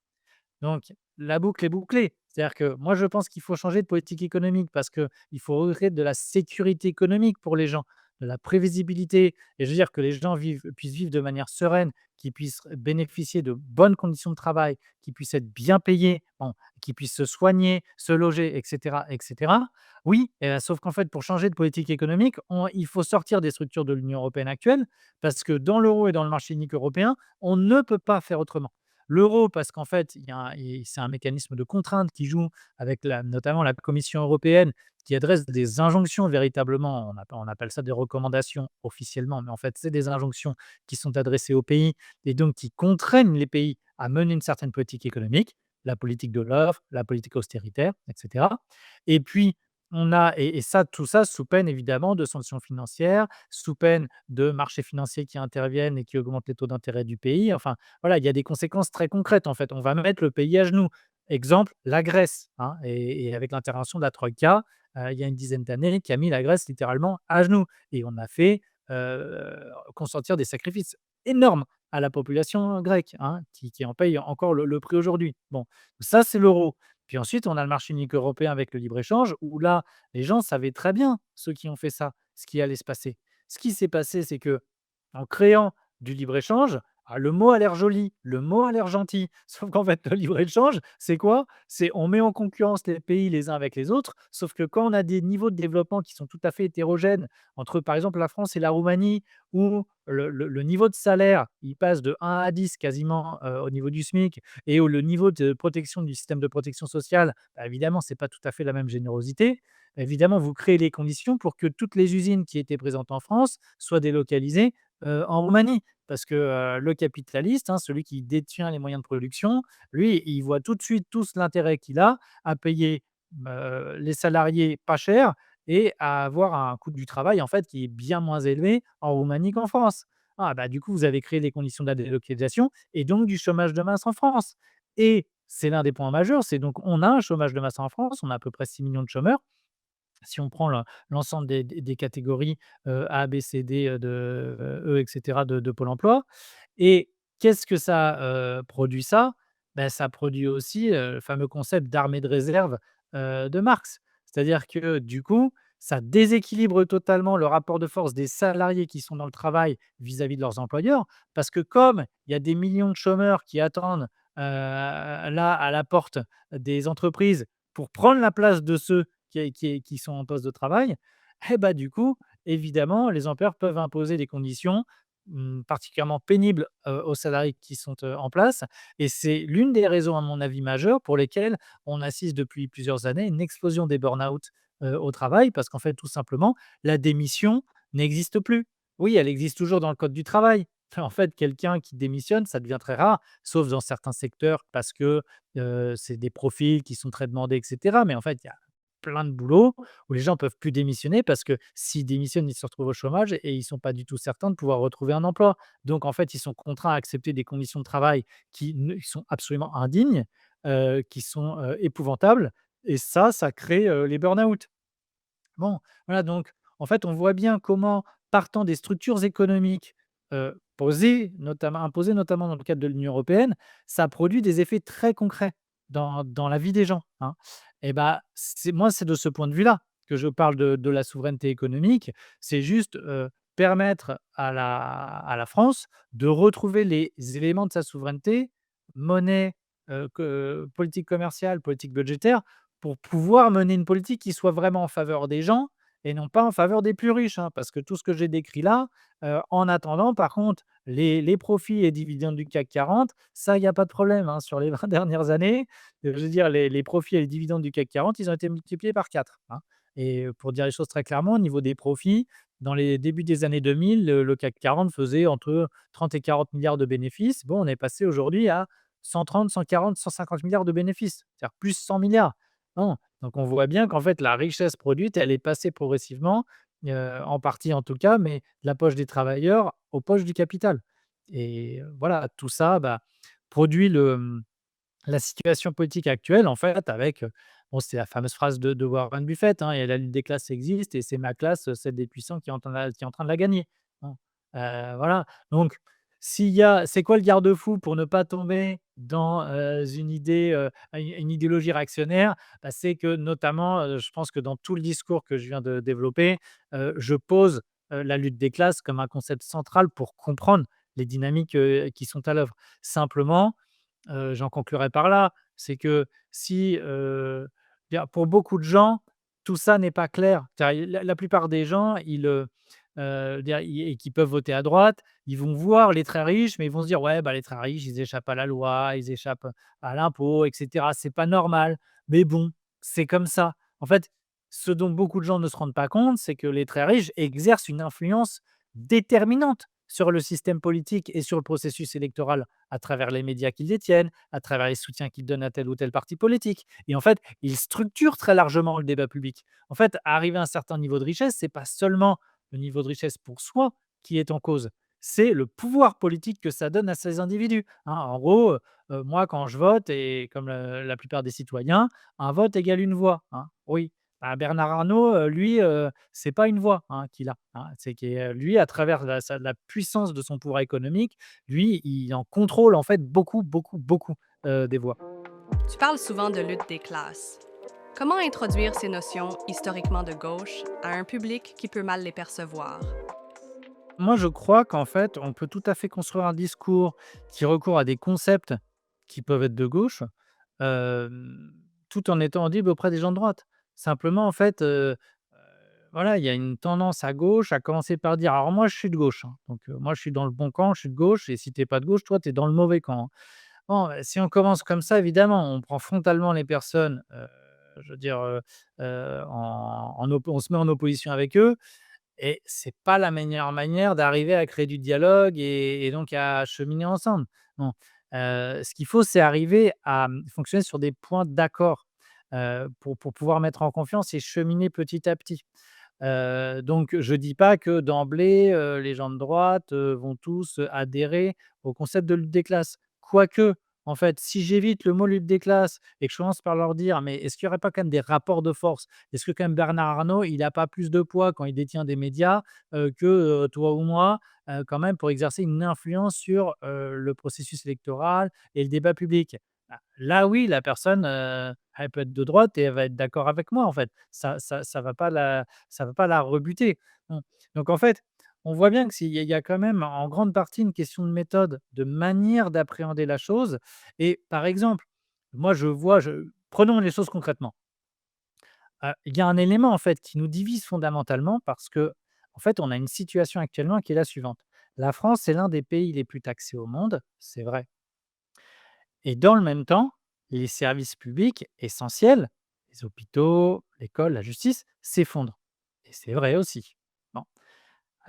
Donc la boucle est bouclée. C'est-à-dire que moi, je pense qu'il faut changer de politique économique parce qu'il faut recréer de la sécurité économique pour les gens, de la prévisibilité et je veux dire que les gens puissent vivre de manière sereine, qu'ils puissent bénéficier de bonnes conditions de travail, qu'ils puissent être bien payés, bon, qu'ils puissent se soigner, se loger et cetera et cetera. Oui, sauf qu'en fait, pour changer de politique économique, il faut sortir des structures de l'Union européenne actuelle parce que dans l'euro et dans le marché unique européen, on ne peut pas faire autrement. L'euro, parce qu'en fait, il y a un et c'est un mécanisme de contrainte qui joue avec notamment la Commission européenne, qui adresse des injonctions véritablement, on appelle ça des recommandations officiellement, mais en fait, c'est des injonctions qui sont adressées aux pays et donc qui contraignent les pays à mener une certaine politique économique, la politique de l'offre, la politique austéritaire et cetera et puis on a ça, tout ça sous peine évidemment de sanctions financières, sous peine de marchés financiers qui interviennent et qui augmentent les taux d'intérêt du pays. Enfin, voilà, il y a des conséquences très concrètes, en fait. On va mettre le pays à genoux. Exemple, la Grèce, hein, et avec l'intervention de la troïka, il y a une dizaine d'années, qui a mis la Grèce littéralement à genoux et on a fait, consentir des sacrifices énormes à la population grecque, hein, qui en paye encore le prix aujourd'hui. Bon, ça, c'est l'euro. Puis ensuite, on a le marché unique européen avec le libre-échange où là, les gens savaient très bien, ceux qui ont fait ça, ce qui allait se passer. Ce qui s'est passé, c'est que en créant du libre-échange, le mot a l'air joli, le mot a l'air gentil, sauf qu'en fait, le libre-échange, c'est quoi? C'est on met en concurrence les pays les uns avec les autres, sauf que quand on a des niveaux de développement qui sont tout à fait hétérogènes entre, par exemple, la France et la Roumanie, où le niveau de salaire, il passe de 1 à 10 quasiment, au niveau du SMIC et où le niveau de protection du système de protection sociale, bah, évidemment, c'est pas tout à fait la même générosité. Évidemment, vous créez les conditions pour que toutes les usines qui étaient présentes en France soient délocalisées, en Roumanie. Parce que, le capitaliste, hein, celui qui détient les moyens de production, lui, il voit tout de suite tous l'intérêt qu'il a à payer, les salariés pas cher et à avoir un coût du travail, en fait, qui est bien moins élevé en Roumanie qu'en France. Ah bah, du coup, vous avez créé les conditions de la délocalisation et donc du chômage de masse en France et c'est l'un des points majeurs, c'est donc on a un chômage de masse en France, on a à peu près 6 millions de chômeurs. Si on prend l'ensemble des catégories, A, B, C, D, E et cetera de Pôle emploi et qu'est-ce que ça, produit ça? Ben ça produit aussi, le fameux concept d'armée de réserve, de Marx. C'est-à-dire que du coup, ça déséquilibre totalement le rapport de force des salariés qui sont dans le travail vis-à-vis de leurs employeurs. Parce que comme il y a des millions de chômeurs qui attendent, là, à la porte des entreprises pour prendre la place de ceux qui sont en poste de travail et bah, du coup, évidemment, les employeurs peuvent imposer des conditions, particulièrement pénibles, aux salariés qui sont, en place et c'est l'une des raisons, à mon avis, majeures pour lesquelles on assiste depuis plusieurs années à une explosion des burn-out, au travail parce qu'en fait, tout simplement, la démission n'existe plus. Oui, elle existe toujours dans le code du travail. En fait, quelqu'un qui démissionne, ça devient très rare, sauf dans certains secteurs parce que, c'est des profils qui sont très demandés et cetera mais en fait, il y a plein de boulot, où les gens peuvent plus démissionner parce que s'ils démissionnent, ils se retrouvent au chômage et ils sont pas du tout certains de pouvoir retrouver un emploi. Donc en fait, ils sont contraints à accepter des conditions de travail qui sont absolument indignes, qui sont, épouvantables et ça crée, les burn-out. Bon, voilà, donc en fait, on voit bien comment, partant des structures économiques, imposées notamment dans le cadre de l'Union européenne, ça produit des effets très concrets dans la vie des gens, hein. Et bah, c'est de ce point de vue-là que je parle de la souveraineté économique. C'est juste, permettre à la France de retrouver les éléments de sa souveraineté, monnaie, politique commerciale, politique budgétaire, pour pouvoir mener une politique qui soit vraiment en faveur des gens et non pas en faveur des plus riches, hein. Parce que tout ce que j'ai décrit là, en attendant, par contre, les profits et dividendes du CAC 40, ça, il y a pas de problème, hein. Sur les 20 dernières années, je veux dire les profits et les dividendes du CAC 40, ils ont été multipliés par 4, hein. Et pour dire les choses très clairement, au niveau des profits, dans les débuts des années 2000, le CAC 40 faisait entre 30 et 40 milliards de bénéfices. Bon, on est passé aujourd'hui à 130, 140, 150 milliards de bénéfices, c'est-à-dire plus 100 milliards. Non, donc on voit bien qu'en fait la richesse produite, elle est passée progressivement, en partie en tout cas, mais de la poche des travailleurs aux poches du capital et voilà, tout ça, bah, produit la situation politique actuelle en fait avec, bon, c'est la fameuse phrase de Warren Buffett, hein: «Et la lutte des classes existe et c'est ma classe, celle des puissants qui est en train de la gagner», hein. Voilà, donc c'est quoi le garde-fou pour ne pas tomber dans, une idée, une idéologie réactionnaire? Bah, c'est que notamment, je pense que dans tout le discours que je viens de développer, je pose, la lutte des classes comme un concept central pour comprendre les dynamiques, qui sont à l'œuvre. Simplement, j'en conclurai par là, c'est que si, bien pour beaucoup de gens, tout ça n'est pas clair. C'est-à-dire la plupart des gens, dire et qui peuvent voter à droite, ils vont voir les très riches, mais ils vont se dire: «Ouais, bah, les très riches, ils échappent à la loi, ils échappent à l'impôt et cetera. C'est pas normal, mais bon, c'est comme ça». En fait, ce dont beaucoup de gens ne se rendent pas compte, c'est que les très riches exercent une influence déterminante sur le système politique et sur le processus électoral à travers les médias qu'ils détiennent, à travers les soutiens qu'ils donnent à tel ou tel parti politique. Et en fait, ils structurent très largement le débat public. En fait, arriver à un certain niveau de richesse, c'est pas seulement le niveau de richesse pour soi qui est en cause, c'est le pouvoir politique que ça donne à ces individus, hein. En gros, moi, quand je vote et comme la plupart des citoyens, un vote égale une voix, hein. Oui, bah, Bernard Arnault, lui, c'est pas une voix, hein, qu'il a, hein. C'est que, lui, à travers la puissance de son pouvoir économique, lui, il en contrôle en fait beaucoup, beaucoup, beaucoup, des voix. Tu parles souvent de lutte des classes. Comment introduire ces notions historiquement de gauche à un public qui peut mal les percevoir? Moi, je crois qu'en fait, on peut tout à fait construire un discours qui recourt à des concepts qui peuvent être de gauche, tout en étant audible auprès des gens de droite. Simplement, en fait, voilà, il y a une tendance à gauche à commencer par dire: «Alors moi, je suis de gauche, hein, donc moi, je suis dans le bon camp, je suis de gauche et si tu es pas de gauche, toi, tu es dans le mauvais camp, hein». Bon, si on commence comme ça, évidemment, on prend frontalement les personnes, je veux dire, on se met en opposition avec eux et c'est pas la meilleure manière d'arriver à créer du dialogue et donc à cheminer ensemble. Non, ce qu'il faut, c'est arriver à, fonctionner sur des points d'accord, pour pouvoir mettre en confiance et cheminer petit à petit. Donc je dis pas que d'emblée, les gens de droite, vont tous, adhérer au concept de lutte des classes. Quoique, en fait, si j'évite le mot lutte des classes et que je commence par leur dire: «Mais est-ce qu'il y aurait pas quand même des rapports de force? Est-ce que quand même Bernard Arnault, il a pas plus de poids quand il détient des médias, que, toi ou moi, quand même pour exercer une influence sur, le processus électoral et le débat public?» Bah, là oui, la personne, elle peut être de droite et elle va être d'accord avec moi, en fait. Ça va pas la rebuter. Mmh. Donc en fait, on voit bien que s'il y a quand même en grande partie une question de méthode, de manière d'appréhender la chose et par exemple, moi prenons les choses concrètement. Il y a un élément en fait qui nous divise fondamentalement parce que en fait, on a une situation actuellement qui est la suivante. La France est l'un des pays les plus taxés au monde, c'est vrai. Et dans le même temps, les services publics essentiels, les hôpitaux, l'école, la justice, s'effondrent. Et c'est vrai aussi. Bon.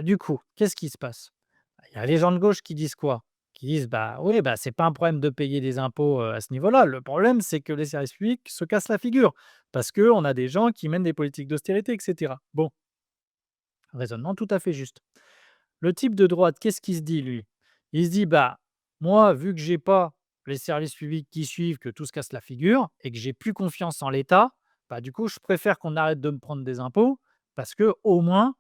Du coup, qu'est-ce qui se passe? Il y a les gens de gauche qui disent quoi? qui disent: «Bah, oui, bah, c'est pas un problème de payer des impôts, à ce niveau-là. Le problème, c'est que les services publics se cassent la figure parce qu'on a des gens qui mènent des politiques d'austérité et cetera». Bon, raisonnement tout à fait juste. Le type de droite, qu'est-ce qu'il se dit lui? Il se dit: «Bah, moi, vu que j'ai pas les services publics qui suivent, que tout se casse la figure et que j'ai plus confiance en l'État, bah, du coup, je préfère qu'on arrête de me prendre des impôts parce que au moins,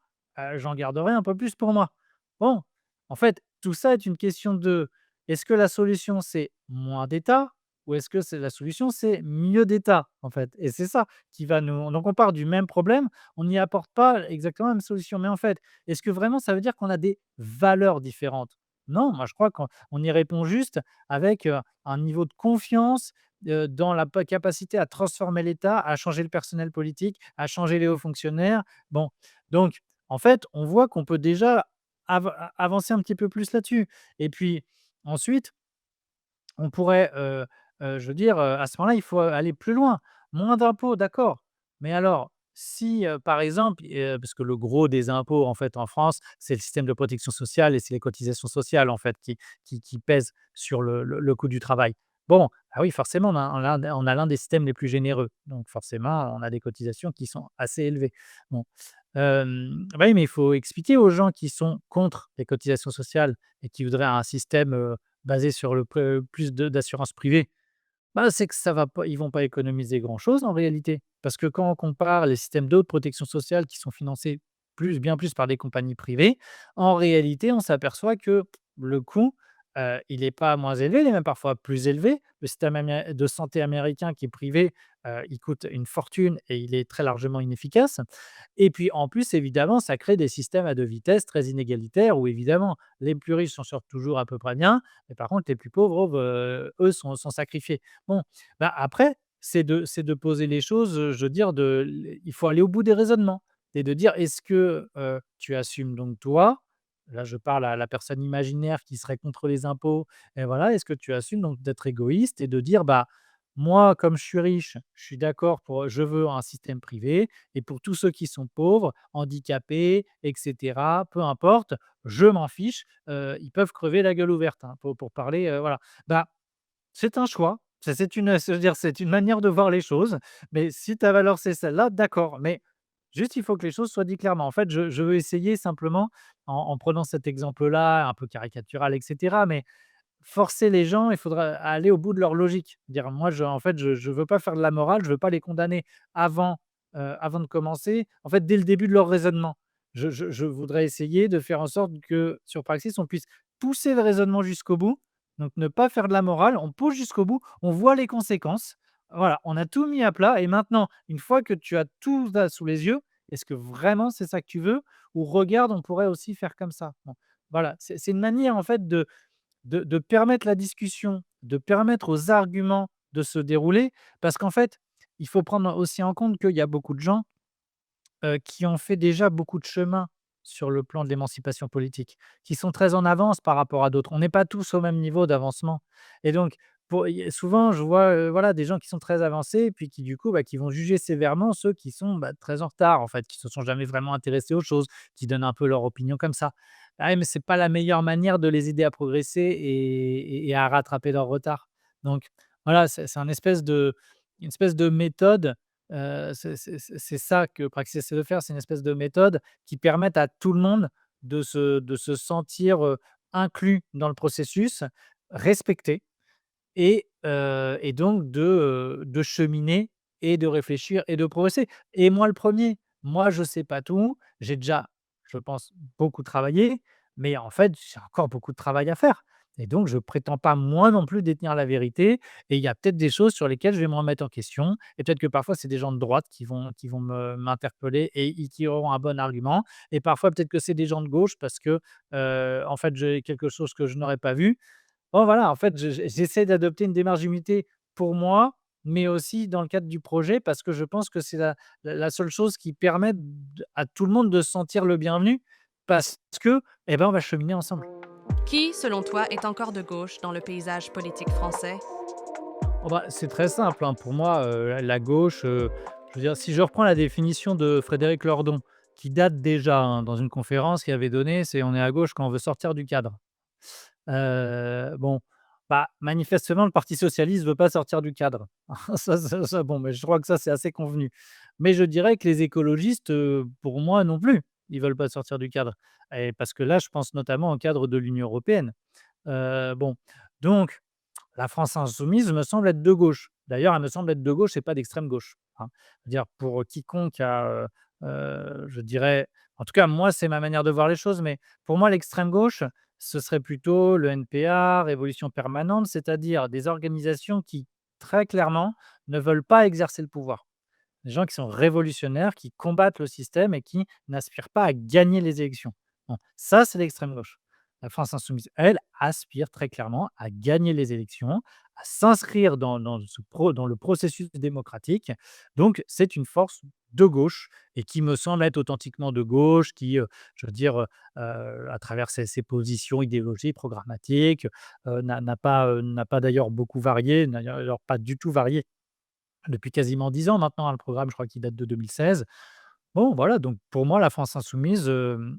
j'en garderai un peu plus pour moi». Bon, en fait, tout ça est une question de: est-ce que la solution, c'est moins d'État ou est-ce que c'est la solution, c'est mieux d'État, en fait? Et c'est ça qui va nous donc on part du même problème, on n'y apporte pas exactement la même solution. Mais en fait, est-ce que vraiment ça veut dire qu'on a des valeurs différentes? Non, moi je crois qu'on y répond juste avec, un niveau de confiance, dans la capacité à transformer l'État, à changer le personnel politique, à changer les hauts fonctionnaires. Bon, donc en fait, on voit qu'on peut déjà avancer un petit peu plus là-dessus et puis ensuite on pourrait, je veux dire, à ce moment-là, il faut aller plus loin. Moins d'impôts, d'accord, mais alors si, par exemple, parce que le gros des impôts, en fait, en France, c'est le système de protection sociale et c'est les cotisations sociales, en fait, qui pèsent sur le coût du travail. Bon, ah oui, forcément, on a l'un des systèmes les plus généreux, donc forcément, on a des cotisations qui sont assez élevées. Bon, bah oui, mais il faut expliquer aux gens qui sont contre les cotisations sociales et qui voudraient un système, basé sur le plus d'assurance privée, bah, c'est que ça va pas ils vont pas économiser grand-chose en réalité. Parce que quand on compare les systèmes d'autres protections sociales qui sont financés bien plus par des compagnies privées, en réalité, on s'aperçoit que le coût, il est pas moins élevé, il est même parfois plus élevé. Le système de santé américain qui est privé, il coûte une fortune et il est très largement inefficace. Et puis en plus, évidemment, ça crée des systèmes à 2 vitesses très inégalitaires où évidemment, les plus riches s'en sortent toujours à peu près bien, mais par contre les plus pauvres, eux sont sacrifiés. Bon, bah, après, c'est de poser les choses, je veux dire il faut aller au bout des raisonnements et de dire: «Est-ce que, tu assumes donc toi?» Là, je parle à la personne imaginaire qui serait contre les impôts et voilà. «Est-ce que tu assumes donc d'être égoïste et de dire: "Bah, moi, comme je suis riche, je suis d'accord pour je veux un système privé et pour tous ceux qui sont pauvres, handicapés et cetera, peu importe, je m'en fiche, ils peuvent crever la gueule ouverte», hein, pour parler, voilà. Bah, c'est un choix, c'est une, je veux dire, c'est une manière de voir les choses, mais si ta valeur c'est celle-là, d'accord, mais juste il faut que les choses soient dites clairement. En fait, je veux essayer simplement en prenant cet exemple-là, un peu caricatural et cetera, mais forcer les gens, il faudra aller au bout de leur logique. Dire: «Moi, en fait, je veux pas faire de la morale, je veux pas les condamner avant, avant de commencer, en fait, dès le début de leur raisonnement». Je voudrais essayer de faire en sorte que, sur Praxis, on puisse pousser le raisonnement jusqu'au bout, donc ne pas faire de la morale. On pousse jusqu'au bout, on voit les conséquences. Voilà, on a tout mis à plat et maintenant, une fois que tu as tout ça sous les yeux, est-ce que vraiment c'est ça que tu veux? Ou regarde, on pourrait aussi faire comme ça. Bon, voilà, c'est une manière, en fait, de permettre la discussion, de permettre aux arguments de se dérouler. Parce qu'en fait, il faut prendre aussi en compte qu'il y a beaucoup de gens, qui ont fait déjà beaucoup de chemin sur le plan de l'émancipation politique, qui sont très en avance par rapport à d'autres. On n'est pas tous au même niveau d'avancement et donc souvent je vois, voilà, des gens qui sont très avancés et puis qui du coup, bah, qui vont juger sévèrement ceux qui sont, bah, très en retard en fait, qui se sont jamais vraiment intéressés aux choses, qui donnent un peu leur opinion comme ça. Ah ouais, mais c'est pas la meilleure manière de les aider à progresser et à rattraper leur retard. Donc voilà, c'est une espèce de méthode. C'est ça que Praxis essaie de faire, c'est une espèce de méthode qui permette à tout le monde de se sentir, inclus dans le processus, respecté et donc de cheminer et de réfléchir et de progresser et moi le premier. Moi, je sais pas tout, j'ai déjà, je pense, beaucoup travaillé, mais en fait, j'ai encore beaucoup de travail à faire et donc je prétends pas moi non plus détenir la vérité et il y a peut-être des choses sur lesquelles je vais me remettre en question et peut-être que parfois c'est des gens de droite qui vont m'interpeller et qui auront un bon argument et parfois peut-être que c'est des gens de gauche parce que, en fait, j'ai quelque chose que je n'aurais pas vu. Bon voilà, en fait, j'essaie d'adopter une démarche d'humilité pour moi, mais aussi dans le cadre du projet parce que je pense que c'est la seule chose qui permet à tout le monde de se sentir le bienvenu parce que, eh ben, on va cheminer ensemble. Qui, selon toi, est encore de gauche dans le paysage politique français? Oh bah, c'est très simple, hein, pour moi, la gauche, je veux dire, si je reprends la définition de Frédéric Lordon, qui date déjà, hein, dans une conférence qu'il avait donnée, c'est: «On est à gauche quand on veut sortir du cadre». Bon, bah, manifestement, le parti socialiste veut pas sortir du cadre. Ça, bon, mais je crois que ça, c'est assez convenu. Mais je dirais que les écologistes, pour moi non plus, ils veulent pas sortir du cadre et parce que là, je pense notamment au cadre de l'Union européenne. Bon, donc la France insoumise me semble être de gauche. D'ailleurs, elle me semble être de gauche et pas d'extrême gauche, hein. Dire pour quiconque a, je dirais en tout cas, moi, c'est ma manière de voir les choses, mais pour moi, l'extrême gauche, ce serait plutôt le NPA, Révolution permanente, c'est-à-dire des organisations qui, très clairement, ne veulent pas exercer le pouvoir. Des gens qui sont révolutionnaires, qui combattent le système et qui n'aspirent pas à gagner les élections. Bon, ça, c'est l'extrême gauche. La France insoumise, elle, aspire très clairement à gagner les élections, à s'inscrire dans le processus démocratique. Donc, c'est une force de gauche et qui me semble être authentiquement de gauche, qui, je veux dire, à travers ses positions idéologiques, programmatiques, n'a pas d'ailleurs beaucoup varié, n'a d'ailleurs pas du tout varié depuis quasiment 10 ans maintenant, hein, le programme, je crois qu'il date de 2016. Bon, voilà, donc pour moi, la France insoumise,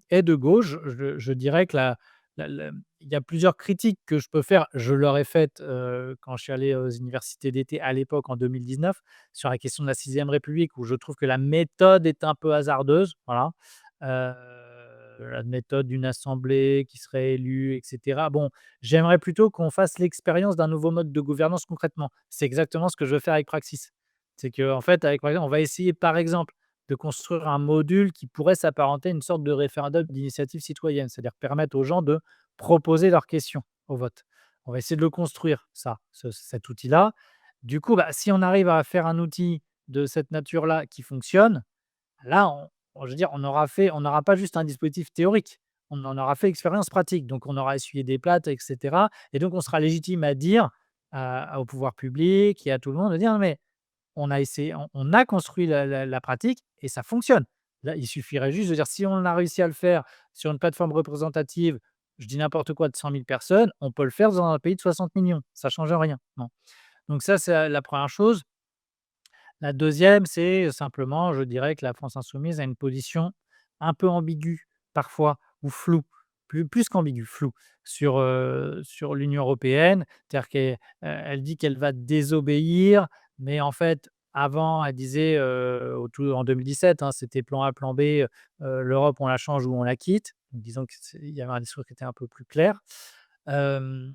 est de gauche. Je dirais que la il y a plusieurs critiques que je peux faire. Je leur ai faites, quand je suis allé aux universités d'été à l'époque en 2019, sur la question de la sixième République où je trouve que la méthode est un peu hasardeuse, voilà. La méthode d'une assemblée qui serait élue et cetera. Bon, j'aimerais plutôt qu'on fasse l'expérience d'un nouveau mode de gouvernance concrètement. C'est exactement ce que je veux faire avec Praxis. C'est qu'en fait, avec par exemple, on va essayer, par exemple, de construire un module qui pourrait s'apparenter à une sorte de référendum d'initiative citoyenne, c'est-à-dire permettre aux gens de proposer leurs questions au vote. On va essayer de le construire, ça, cet outil-là. Du coup, bah, si on arrive à faire un outil de cette nature-là qui fonctionne, là, je veux dire, on n'aura pas juste un dispositif théorique, on en aura fait expérience pratique. Donc, on aura essuyé des plâtres, et cetera. Et donc, on sera légitime à dire au pouvoir public et à tout le monde de dire: «Non, mais on a essayé, on a construit la pratique et ça fonctionne. Là, il suffirait juste de dire si on a réussi à le faire sur une plateforme représentative, je dis n'importe quoi, de 100 000 personnes, on peut le faire dans un pays de 60 millions. Ça change rien, non. Donc ça, c'est la première chose. La deuxième, c'est simplement, je dirais que la France insoumise a une position un peu ambiguë parfois ou floue, plus qu'ambiguë, floue sur l'Union européenne. C'est-à-dire qu'elle dit qu'elle va désobéir, mais en fait, avant, elle disait, au tout en 2017, hein, c'était plan A, plan B, l'Europe, on la change ou on la quitte. Donc disons qu'il y avait un discours qui était un peu plus clair. Hem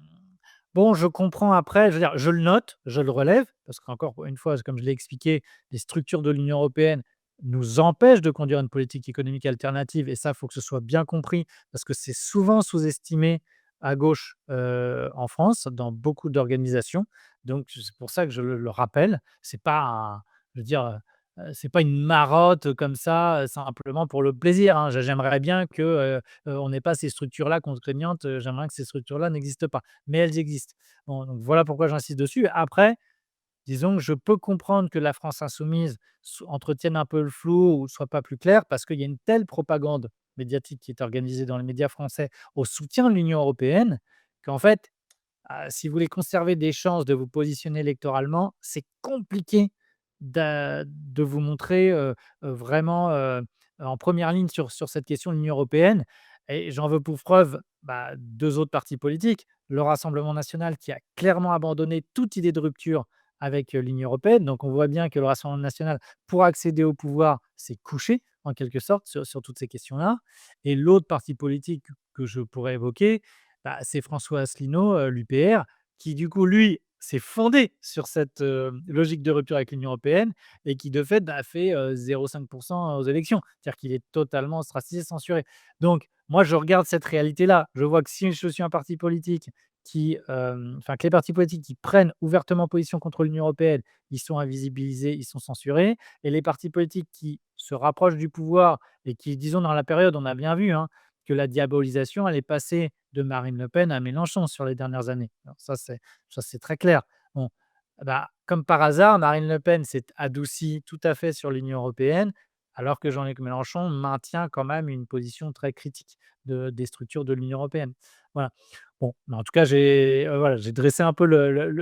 Bon, je comprends après, je veux dire, je le note, je le relève, parce qu'encore une fois, comme je l'ai expliqué, les structures de l'Union européenne nous empêchent de conduire une politique économique alternative et ça, il faut que ce soit bien compris parce que c'est souvent sous-estimé à gauche, en France, dans beaucoup d'organisations. Donc c'est pour ça que je le rappelle. C'est pas un je veux dire, c'est pas une marotte comme ça, simplement pour le plaisir, hein. J'aimerais bien que, on n'ait pas ces structures-là contraignantes, j'aimerais que ces structures-là n'existent pas mais elles existent. Bon, donc voilà pourquoi j'insiste dessus. Après, disons que je peux comprendre que la France insoumise entretienne un peu le flou ou soit pas plus claire parce qu'il y a une telle propagande médiatique qui est organisée dans les médias français au soutien de l'Union européenne qu'en fait, si vous voulez conserver des chances de vous positionner électoralement, c'est compliqué de vous montrer, vraiment, en première ligne sur cette question de l'Union européenne et j'en veux pour preuve, bah, 2 autres partis politiques. Le Rassemblement national qui a clairement abandonné toute idée de rupture avec, l'Union européenne. Donc on voit bien que le Rassemblement national, pour accéder au pouvoir, s'est couché en quelque sorte sur toutes ces questions-là et l'autre parti politique que je pourrais évoquer, bah, c'est François Asselineau, l'UPR, qui du coup, lui, s'est fondé sur cette, logique de rupture avec l'Union européenne et qui de fait, bah, fait, 0,5 aux élections. C'est-à-dire qu'il est totalement ostracisé, censuré. Donc moi, je regarde cette réalité-là. Je vois que si je suis un parti politique qui, enfin que les partis politiques qui prennent ouvertement position contre l'Union européenne, ils sont invisibilisés, ils sont censurés et les partis politiques qui se rapprochent du pouvoir et qui, disons dans la période, on a bien vu, hein, que la diabolisation, elle est passée de Marine Le Pen à Mélenchon sur les dernières années. Alors ça c'est très clair. Bon, bah, comme par hasard, Marine Le Pen s'est adoucie tout à fait sur l'Union européenne, alors que Jean-Luc Mélenchon maintient quand même une position très critique des structures de l'Union européenne. Voilà. Bon, mais en tout cas, voilà, j'ai dressé un peu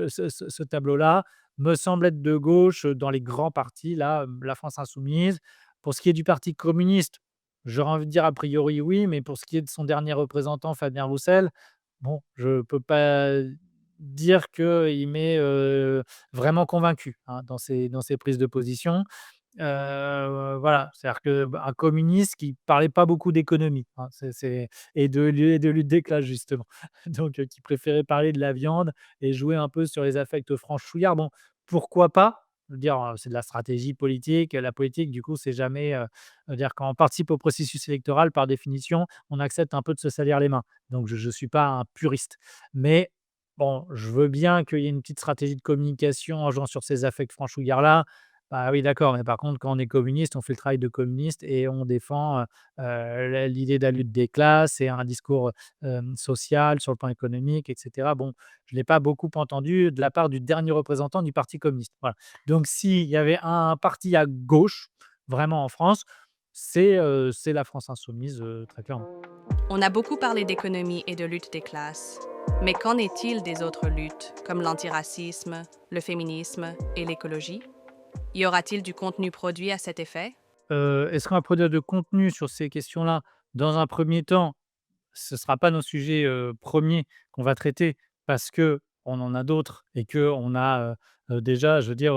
ce tableau-là. Me semble être de gauche, dans les grands partis là, la France insoumise. Pour ce qui est du parti communiste, j'aurais envie de dire a priori oui, mais pour ce qui est de son dernier représentant Fabien Roussel, bon, je peux pas dire qu'il m'ait, vraiment convaincu, hein, dans ses prises de position. Voilà, c'est-à-dire que, bah, un communiste qui parlait pas beaucoup d'économie, hein, c'est et de lutte des classes justement. Donc qui préférait parler de la viande et jouer un peu sur les affects franchouillards. Bon, pourquoi pas? Je veux dire, c'est de la stratégie politique. La politique, du coup, c'est jamais, dire quand on participe au processus électoral, par définition, on accepte un peu de se salir les mains. Donc je suis pas un puriste. Mais bon, je veux bien qu'il y ait une petite stratégie de communication en jouant sur ces affects franchouillards-là. Bah oui, d'accord, mais par contre, quand on est communiste, on fait le travail de communiste et on défend, l'idée de la lutte des classes et un discours, social sur le plan économique et cetera. Bon, je ne l'ai pas beaucoup entendu de la part du dernier représentant du parti communiste, voilà. Donc s'il y avait un parti à gauche, vraiment en France, c'est la France insoumise, très clairement. On a beaucoup parlé d'économie et de lutte des classes. Mais qu'en est-il des autres luttes, comme l'antiracisme, le féminisme et l'écologie? Y aura-t-il du contenu produit à cet effet? Est-ce qu'on va produire de contenu sur ces questions-là? Dans un premier temps, ce ne sera pas nos sujets, 1 qu'on va traiter parce qu'on en a d'autres et qu'on a, déjà, je veux dire,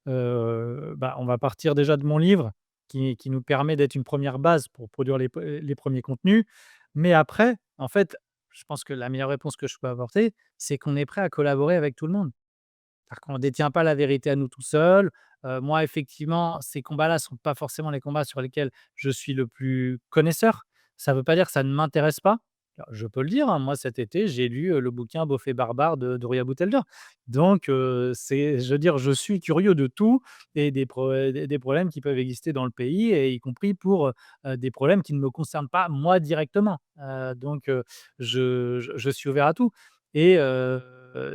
bah, on va partir déjà de mon livre qui nous permet d'être une première base pour produire les premiers contenus. Mais après, en fait, je pense que la meilleure réponse que je peux apporter, c'est qu'on est prêt à collaborer avec tout le monde. C'est-à-dire qu'on ne détient pas la vérité à nous tout seuls. Moi, effectivement, ces combats-là ne sont pas forcément les combats sur lesquels je suis le plus connaisseur. Ça ne veut pas dire que ça ne m'intéresse pas. Alors, je peux le dire, hein, moi, cet été, j'ai lu, le bouquin «Beauf et barbare» de Rouya Boutelder. Donc, je veux dire, je suis curieux de tout et des problèmes qui peuvent exister dans le pays et y compris pour, des problèmes qui ne me concernent pas moi directement. Donc, je suis ouvert à tout et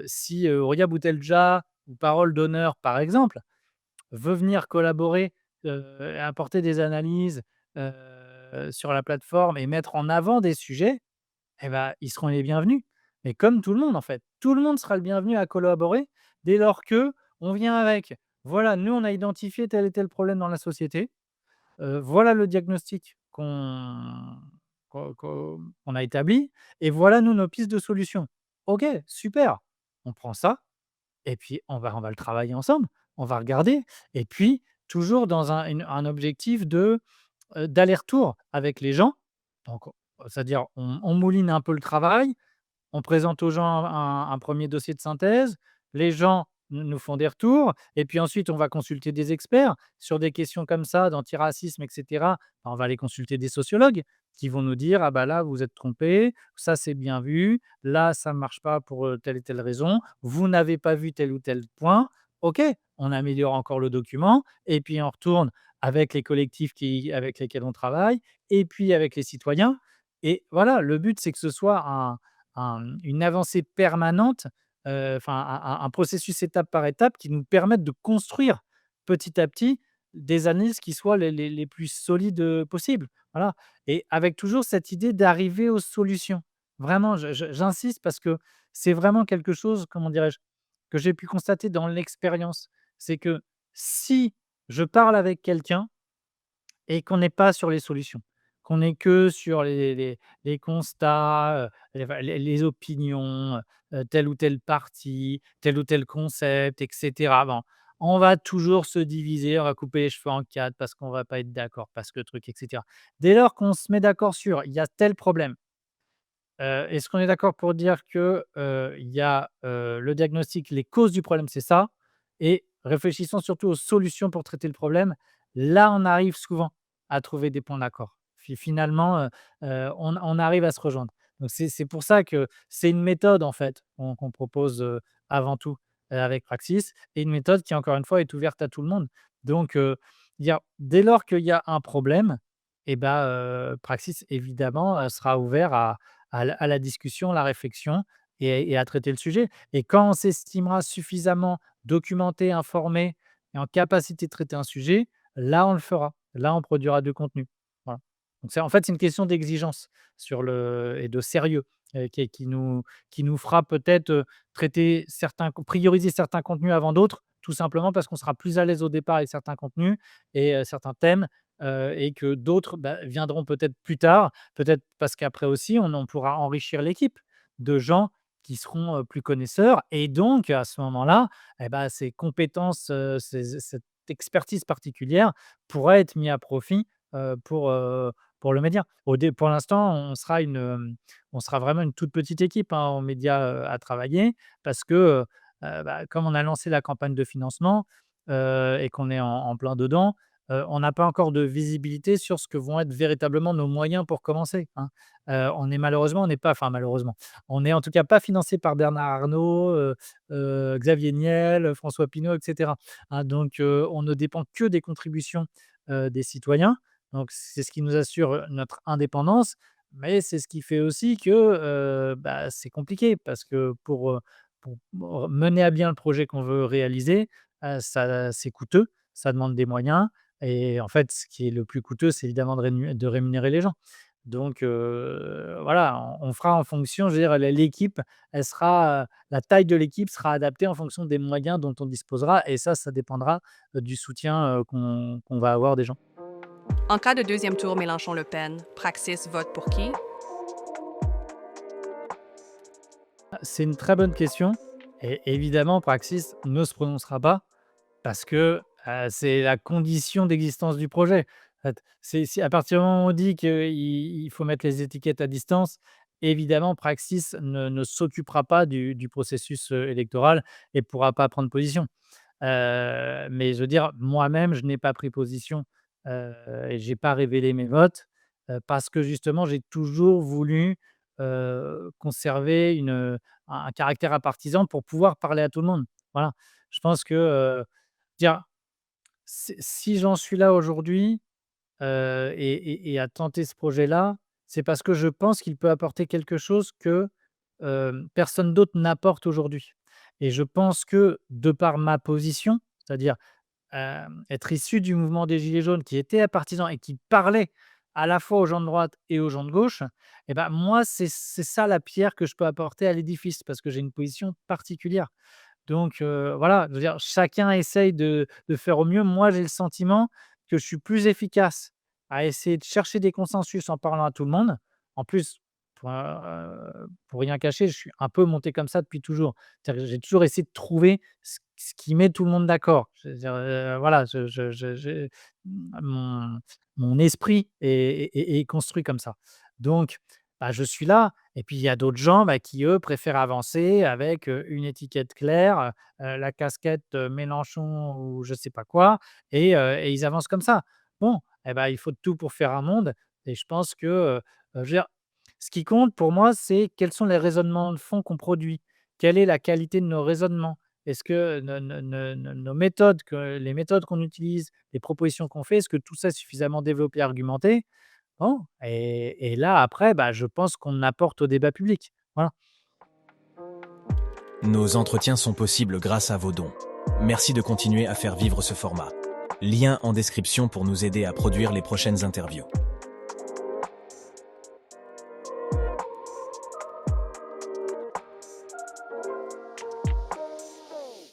si, Rouya Boutelja ou Parole d'honneur, par exemple, veut venir collaborer, et apporter des analyses, sur la plateforme et mettre en avant des sujets, eh ben, ils seront les bienvenus. Mais comme tout le monde, en fait, tout le monde sera le bienvenu à collaborer dès lors que on vient avec: «Voilà, nous, on a identifié tel et tel problème dans la société, voilà le diagnostic qu'on a établi et voilà, nous, nos pistes de solutions». OK, super, on prend ça et puis on va le travailler ensemble. On va regarder et puis toujours dans un objectif d'aller-retour avec les gens. Donc, c'est-à-dire on mouline un peu le travail, on présente aux gens un 1 dossier de synthèse, les gens nous font des retours et puis ensuite on va consulter des experts sur des questions comme ça d'antiracisme et cetera. On va aller consulter des sociologues qui vont nous dire: «Ah bah là, vous êtes trompés, ça c'est bien vu, là ça ne marche pas pour, telle et telle raison, vous n'avez pas vu tel ou tel point». OK, on améliore encore le document et puis on retourne avec les collectifs avec lesquels on travaille et puis avec les citoyens et voilà, le but c'est que ce soit une avancée permanente, enfin un processus étape par étape qui nous permette de construire petit à petit des analyses qui soient les plus solides, possibles. Voilà et avec toujours cette idée d'arriver aux solutions. Vraiment, j'insiste parce que c'est vraiment quelque chose, comment dirais-je? Que j'ai pu constater dans l'expérience. C'est que si je parle avec quelqu'un et qu'on n'est pas sur les solutions, qu'on est que sur les constats, les opinions, tel ou tel parti, tel ou tel concept et cetera. Bon, on va toujours se diviser, on va couper les cheveux en 4 parce qu'on va pas être d'accord, parce que truc et cetera. Dès lors qu'on se met d'accord sur: «Il y a tel problème», est-ce qu'on est d'accord pour dire que, il y a, le diagnostic, les causes du problème, c'est ça et réfléchissons surtout aux solutions pour traiter le problème. Là, on arrive souvent à trouver des points d'accord. Finalement, on arrive à se rejoindre. Donc c'est pour ça que c'est une méthode, en fait, qu'on propose, avant tout, avec Praxis et une méthode qui, encore une fois, est ouverte à tout le monde. Donc il y a dès lors qu'il y a un problème et ben, Praxis, évidemment, sera ouvert à la discussion, la réflexion et à traiter le sujet et quand on s'estimera suffisamment documenté, informé et en capacité de traiter un sujet, là, on le fera. Là, on produira du contenu. Voilà. Donc c'est en fait, c'est une question d'exigence et de sérieux, qui nous fera peut-être, traiter prioriser certains contenus avant d'autres, tout simplement parce qu'on sera plus à l'aise au départ avec certains contenus et certains thèmes, et que d'autres, bah, viendront peut-être plus tard. Peut-être parce qu'après aussi, on pourra enrichir l'équipe. de gens qui seront, plus connaisseurs et donc à ce moment-là, et bah, ces compétences, cette expertise particulière pourra être mis à profit, pour le média. Pour l'instant, on sera vraiment une toute petite équipe, hein, en médias, à travailler parce que, bah, comme on a lancé la campagne de financement, et qu'on est en plein dedans, on n'a pas encore de visibilité sur ce que vont être véritablement nos moyens pour commencer, hein. On n'est pas enfin malheureusement, on est en tout cas pas financé par Bernard Arnault, Xavier Niel, François Pinault et cetera, hein. Donc on ne dépend que des contributions, des citoyens. Donc c'est ce qui nous assure, notre indépendance, mais c'est ce qui fait aussi que, bah, c'est compliqué parce que pour mener à bien le projet qu'on veut réaliser, ça c'est coûteux, ça demande des moyens et en fait, ce qui est le plus coûteux, c'est évidemment de rémunérer les gens. Donc voilà, on fera en fonction, je veux dire, l'équipe, elle sera, la taille de l'équipe sera adaptée en fonction des moyens dont on disposera et ça dépendra, du soutien, qu'on va avoir des gens. En cas de deuxième tour Mélenchon-Le Pen, Praxis vote pour qui? C'est une très bonne question et évidemment Praxis ne se prononcera pas parce que, c'est la condition d'existence du projet. En fait, c'est si à partir du moment où on dit qu'il faut mettre les étiquettes à distance, évidemment Praxis ne s'occupera pas du processus, électoral et pourra pas prendre position. Mais je veux dire, moi-même, je n'ai pas pris position, et j'ai pas révélé mes votes, parce que justement, j'ai toujours voulu, conserver un caractère apartisan pour pouvoir parler à tout le monde. Voilà. Je pense que, dire si j'en suis là aujourd'hui, et à tenter ce projet-là, c'est parce que je pense qu'il peut apporter quelque chose que, personne d'autre n'apporte aujourd'hui et je pense que de par ma position, c'est-à-dire, être issu du mouvement des gilets jaunes qui était partisan et qui parlait à la fois aux gens de droite et aux gens de gauche et ben, moi, c'est ça la pierre que je peux apporter à l'édifice parce que j'ai une position particulière. Donc voilà, je veux dire, chacun essaye de faire au mieux. Moi, j'ai le sentiment que je suis plus efficace à essayer de chercher des consensus en parlant à tout le monde. En plus, pour rien cacher, je suis un peu monté comme ça depuis toujours. C'est-à-dire que j'ai toujours essayé de trouver ce qui met tout le monde d'accord. Je veux dire, voilà, mon mon esprit est construit comme ça. Donc bah, je suis là et puis il y a d'autres gens, bah, qui eux préfèrent avancer avec, une étiquette claire, la casquette, Mélenchon ou je sais pas quoi et ils avancent comme ça. Bon et ben il faut de tout pour faire un monde et je pense que, je veux dire, ce qui compte pour moi, c'est quels sont les raisonnements de fond qu'on produit? Quelle est la qualité de nos raisonnements? Est-ce que nos méthodes les méthodes qu'on utilise, les propositions qu'on fait, est-ce que tout ça est suffisamment développé, argumenté? Bon et là après, bah, je pense qu'on apporte au débat public. Voilà. Nos entretiens sont possibles grâce à vos dons. Merci de continuer à faire vivre ce format. Lien en description pour nous aider à produire les prochaines interviews.